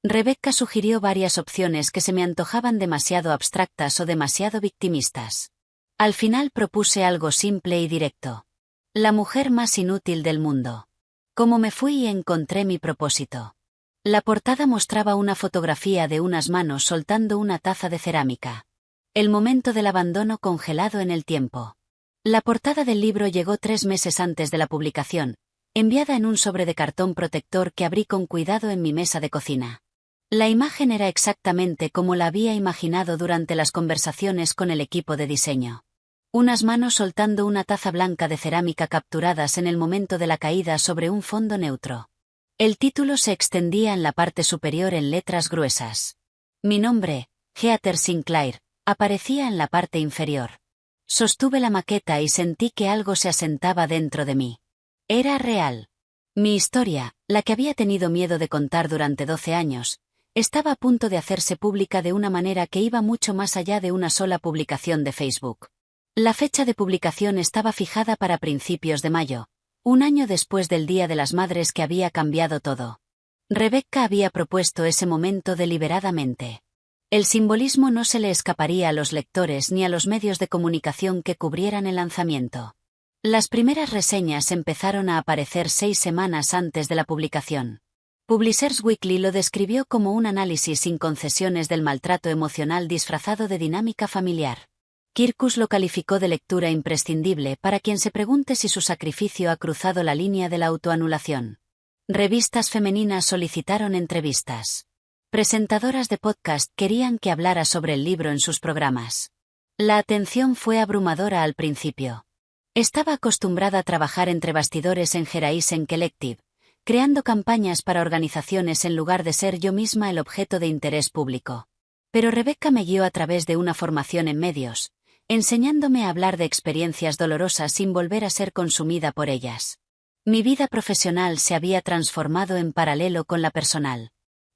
Rebecca sugirió varias opciones que se me antojaban demasiado abstractas o demasiado victimistas. Al final propuse algo simple y directo. La mujer más inútil del mundo. Cómo me fui y encontré mi propósito. La portada mostraba una fotografía de unas manos soltando una taza de cerámica. El momento del abandono congelado en el tiempo. La portada del libro llegó 3 meses antes de la publicación, enviada en un sobre de cartón protector que abrí con cuidado en mi mesa de cocina. La imagen era exactamente como la había imaginado durante las conversaciones con el equipo de diseño. Unas manos soltando una taza blanca de cerámica capturadas en el momento de la caída sobre un fondo neutro. El título se extendía en la parte superior en letras gruesas. Mi nombre, Heather Sinclair, aparecía en la parte inferior. Sostuve la maqueta y sentí que algo se asentaba dentro de mí. Era real. Mi historia, la que había tenido miedo de contar durante 12 años, estaba a punto de hacerse pública de una manera que iba mucho más allá de una sola publicación de Facebook. La fecha de publicación estaba fijada para principios de mayo, un año después del Día de las Madres que había cambiado todo. Rebecca había propuesto ese momento deliberadamente. El simbolismo no se le escaparía a los lectores ni a los medios de comunicación que cubrieran el lanzamiento. Las primeras reseñas empezaron a aparecer 6 semanas antes de la publicación. Publishers Weekly lo describió como un análisis sin concesiones del maltrato emocional disfrazado de dinámica familiar. Kirkus lo calificó de lectura imprescindible para quien se pregunte si su sacrificio ha cruzado la línea de la autoanulación. Revistas femeninas solicitaron entrevistas. Presentadoras de podcast querían que hablara sobre el libro en sus programas. La atención fue abrumadora al principio. Estaba acostumbrada a trabajar entre bastidores en Horizon Collective, creando campañas para organizaciones en lugar de ser yo misma el objeto de interés público. Pero Rebecca me guió a través de una formación en medios, enseñándome a hablar de experiencias dolorosas sin volver a ser consumida por ellas. Mi vida profesional se había transformado en paralelo con la personal.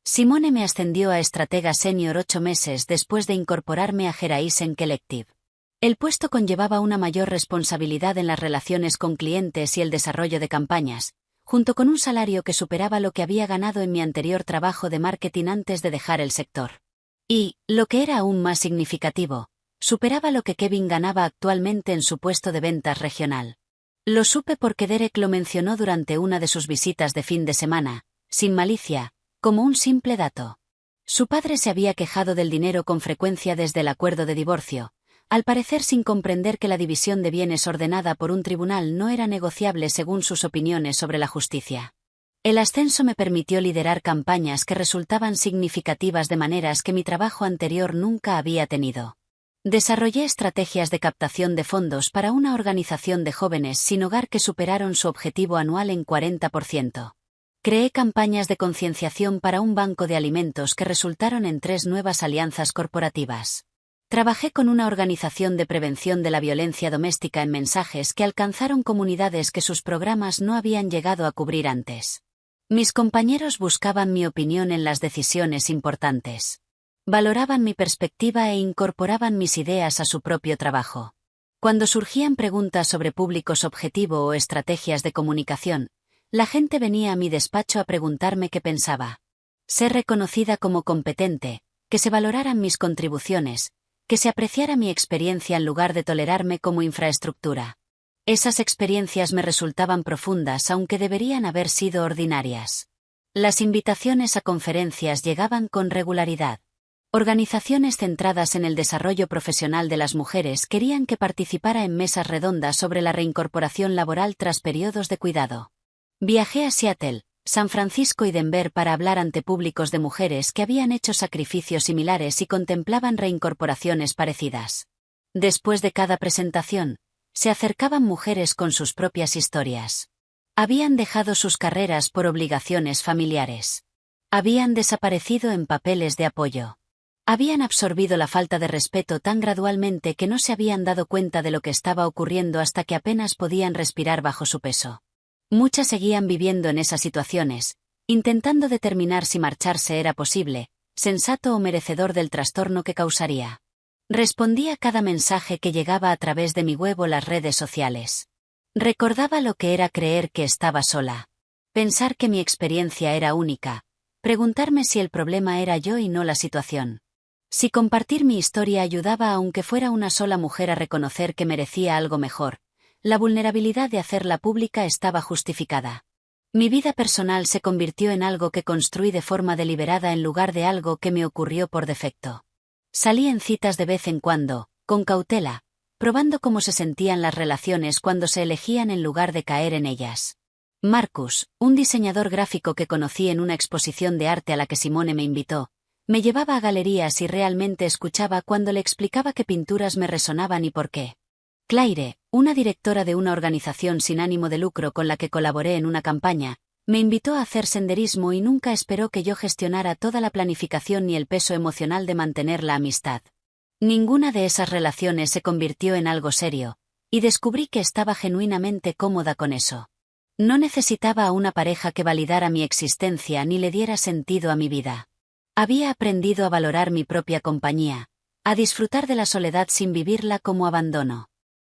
Simone me ascendió a estratega senior 8 meses después de incorporarme a Horizon Collective. El puesto conllevaba una mayor responsabilidad en las relaciones con clientes y el desarrollo de campañas, junto con un salario que superaba lo que había ganado en mi anterior trabajo de marketing antes de dejar el sector. Y, lo que era aún más significativo, superaba lo que Kevin ganaba actualmente en su puesto de ventas regional. Lo supe porque Derek lo mencionó durante una de sus visitas de fin de semana, sin malicia, como un simple dato. Su padre se había quejado del dinero con frecuencia desde el acuerdo de divorcio, al parecer sin comprender que la división de bienes ordenada por un tribunal no era negociable según sus opiniones sobre la justicia. El ascenso me permitió liderar campañas que resultaban significativas de maneras que mi trabajo anterior nunca había tenido. Desarrollé estrategias de captación de fondos para una organización de jóvenes sin hogar que superaron su objetivo anual en 40%. Creé campañas de concienciación para un banco de alimentos que resultaron en 3 nuevas alianzas corporativas. Trabajé con una organización de prevención de la violencia doméstica en mensajes que alcanzaron comunidades que sus programas no habían llegado a cubrir antes. Mis compañeros buscaban mi opinión en las decisiones importantes. Valoraban mi perspectiva e incorporaban mis ideas a su propio trabajo. Cuando surgían preguntas sobre públicos objetivo o estrategias de comunicación, la gente venía a mi despacho a preguntarme qué pensaba. Ser reconocida como competente, que se valoraran mis contribuciones, que se apreciara mi experiencia en lugar de tolerarme como infraestructura. Esas experiencias me resultaban profundas aunque deberían haber sido ordinarias. Las invitaciones a conferencias llegaban con regularidad. Organizaciones centradas en el desarrollo profesional de las mujeres querían que participara en mesas redondas sobre la reincorporación laboral tras periodos de cuidado. Viajé a Seattle, San Francisco y Denver para hablar ante públicos de mujeres que habían hecho sacrificios similares y contemplaban reincorporaciones parecidas. Después de cada presentación, se acercaban mujeres con sus propias historias. Habían dejado sus carreras por obligaciones familiares. Habían desaparecido en papeles de apoyo. Habían absorbido la falta de respeto tan gradualmente que no se habían dado cuenta de lo que estaba ocurriendo hasta que apenas podían respirar bajo su peso. Muchas seguían viviendo en esas situaciones, intentando determinar si marcharse era posible, sensato o merecedor del trastorno que causaría. Respondí a cada mensaje que llegaba a través de mi web o las redes sociales. Recordaba lo que era creer que estaba sola. Pensar que mi experiencia era única. Preguntarme si el problema era yo y no la situación. Si compartir mi historia ayudaba aunque fuera una sola mujer a reconocer que merecía algo mejor, la vulnerabilidad de hacerla pública estaba justificada. Mi vida personal se convirtió en algo que construí de forma deliberada en lugar de algo que me ocurrió por defecto. Salí en citas de vez en cuando, con cautela, probando cómo se sentían las relaciones cuando se elegían en lugar de caer en ellas. Marcus, un diseñador gráfico que conocí en una exposición de arte a la que Simone me invitó, me llevaba a galerías y realmente escuchaba cuando le explicaba qué pinturas me resonaban y por qué. Claire, una directora de una organización sin ánimo de lucro con la que colaboré en una campaña, me invitó a hacer senderismo y nunca esperó que yo gestionara toda la planificación ni el peso emocional de mantener la amistad. Ninguna de esas relaciones se convirtió en algo serio, y descubrí que estaba genuinamente cómoda con eso. No necesitaba a una pareja que validara mi existencia ni le diera sentido a mi vida. Había aprendido a valorar mi propia compañía, a disfrutar de la soledad sin vivirla como abandono.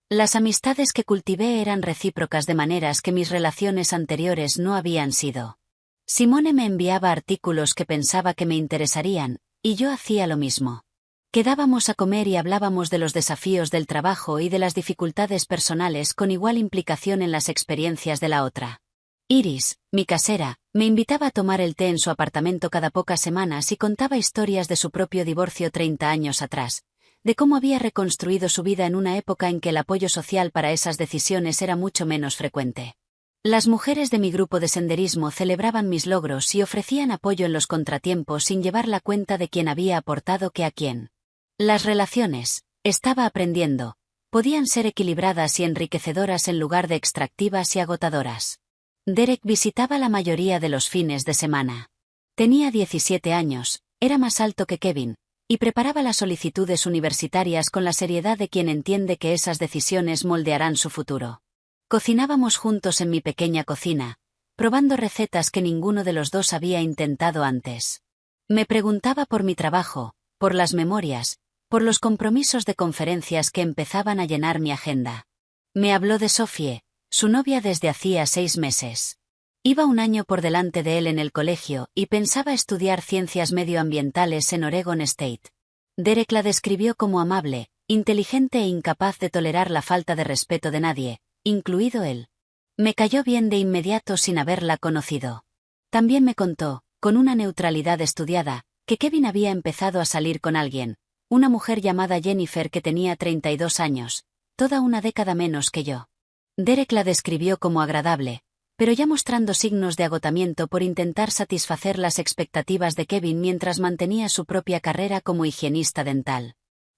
Las amistades que cultivé eran recíprocas de maneras que mis relaciones anteriores no habían sido. Simone me enviaba artículos que pensaba que me interesarían, y yo hacía lo mismo. Quedábamos a comer y hablábamos de los desafíos del trabajo y de las dificultades personales con igual implicación en las experiencias de la otra. Iris, mi casera, Me invitaba a tomar el té en su apartamento cada pocas semanas y contaba historias de su propio divorcio 30 años atrás, de cómo había reconstruido su vida en una época en que el apoyo social para esas decisiones era mucho menos frecuente. Las mujeres de mi grupo de senderismo celebraban mis logros y ofrecían apoyo en los contratiempos sin llevar la cuenta de quién había aportado qué a quién. Las relaciones, estaba aprendiendo, podían ser equilibradas y enriquecedoras en lugar de extractivas y agotadoras. Derek visitaba la mayoría de los fines de semana. Tenía 17 años, era más alto que Kevin, y preparaba las solicitudes universitarias con la seriedad de quien entiende que esas decisiones moldearán su futuro. Cocinábamos juntos en mi pequeña cocina, probando recetas que ninguno de los dos había intentado antes. Me preguntaba por mi trabajo, por las memorias, por los compromisos de conferencias que empezaban a llenar mi agenda. Me habló de Sophie, su novia desde hacía 6 meses. Iba un año por delante de él en el colegio y pensaba estudiar ciencias medioambientales en Oregon State. Derek la describió como amable, inteligente e incapaz de tolerar la falta de respeto de nadie, incluido él. Me cayó bien de inmediato sin haberla conocido. También me contó, con una neutralidad estudiada, que Kevin había empezado a salir con alguien, una mujer llamada Jennifer que tenía 32 años, toda una década menos que yo. Derek la describió como agradable, pero ya mostrando signos de agotamiento por intentar satisfacer las expectativas de Kevin mientras mantenía su propia carrera como higienista dental.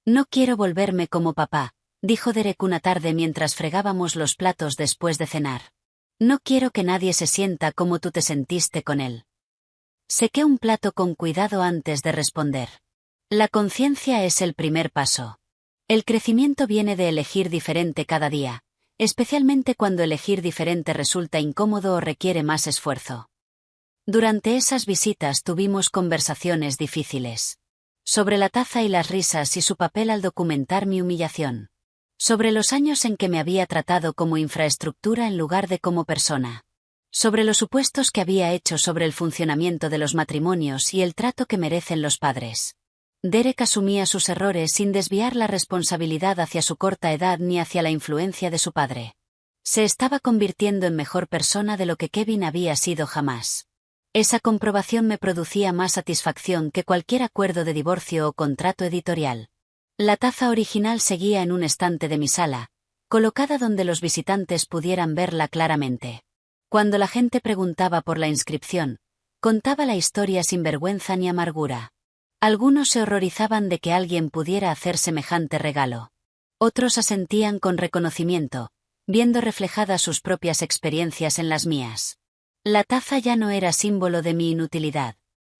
No quiero volverme como papá, dijo Derek una tarde mientras fregábamos los platos después de cenar. No quiero que nadie se sienta como tú te sentiste con él. Sequé un plato con cuidado antes de responder. La conciencia es el primer paso. El crecimiento viene de elegir diferente cada día, especialmente cuando elegir diferente resulta incómodo o requiere más esfuerzo. Durante esas visitas tuvimos conversaciones difíciles. Sobre la taza y las risas y su papel al documentar mi humillación. Sobre los años en que me había tratado como infraestructura en lugar de como persona. Sobre los supuestos que había hecho sobre el funcionamiento de los matrimonios y el trato que merecen los padres. Derek asumía sus errores sin desviar la responsabilidad hacia su corta edad ni hacia la influencia de su padre. Se estaba convirtiendo en mejor persona de lo que Kevin había sido jamás. Esa comprobación me producía más satisfacción que cualquier acuerdo de divorcio o contrato editorial. La taza original seguía en un estante de mi sala, colocada donde los visitantes pudieran verla claramente. Cuando la gente preguntaba por la inscripción, contaba la historia sin vergüenza ni amargura. Algunos se horrorizaban de que alguien pudiera hacer semejante regalo. Otros asentían con reconocimiento, viendo reflejadas sus propias experiencias en las mías. La taza ya no era símbolo de mi inutilidad.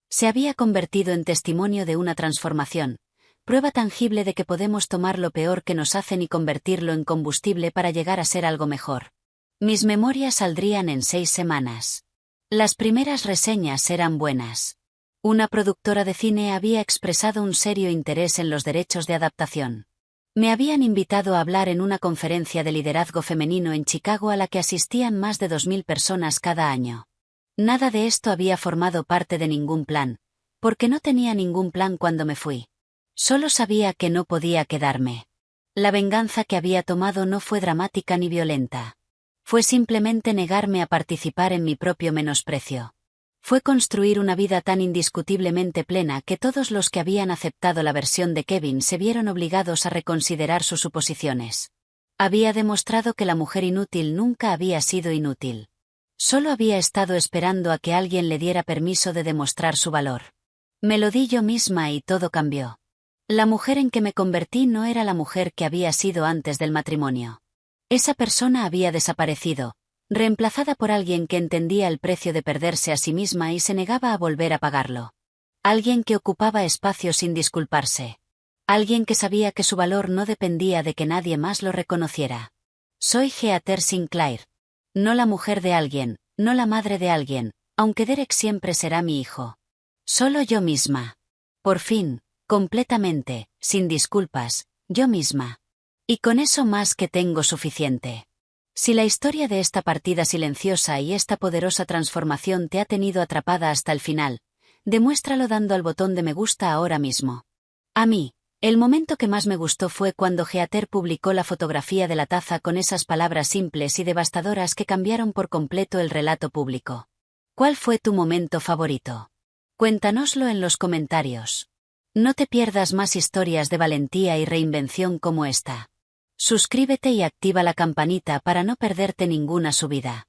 Se había convertido en testimonio de una transformación, prueba tangible de que podemos tomar lo peor que nos hacen y convertirlo en combustible para llegar a ser algo mejor. Mis memorias saldrían en 6 semanas. Las primeras reseñas eran buenas. Una productora de cine había expresado un serio interés en los derechos de adaptación. Me habían invitado a hablar en una conferencia de liderazgo femenino en Chicago a la que asistían más de 2000 personas cada año. Nada de esto había formado parte de ningún plan, porque no tenía ningún plan cuando me fui. Solo sabía que no podía quedarme. La venganza que había tomado no fue dramática ni violenta. Fue simplemente negarme a participar en mi propio menosprecio. Fue construir una vida tan indiscutiblemente plena que todos los que habían aceptado la versión de Kevin se vieron obligados a reconsiderar sus suposiciones. Había demostrado que la mujer inútil nunca había sido inútil. Solo había estado esperando a que alguien le diera permiso de demostrar su valor. Me lo di yo misma y todo cambió. La mujer en que me convertí no era la mujer que había sido antes del matrimonio. Esa persona había desaparecido, reemplazada por alguien que entendía el precio de perderse a sí misma y se negaba a volver a pagarlo. Alguien que ocupaba espacio sin disculparse. Alguien que sabía que su valor no dependía de que nadie más lo reconociera. Soy Heather Sinclair. No la mujer de alguien, no la madre de alguien, aunque Derek siempre será mi hijo. Solo yo misma. Por fin, completamente, sin disculpas, yo misma. Y con eso más que tengo suficiente. Si la historia de esta partida silenciosa y esta poderosa transformación te ha tenido atrapada hasta el final, demuéstralo dando al botón de me gusta ahora mismo. A mí, el momento que más me gustó fue cuando Heather publicó la fotografía de la taza con esas palabras simples y devastadoras que cambiaron por completo el relato público. ¿Cuál fue tu momento favorito? Cuéntanoslo en los comentarios. No te pierdas más historias de valentía y reinvención como esta. Suscríbete y activa la campanita para no perderte ninguna subida.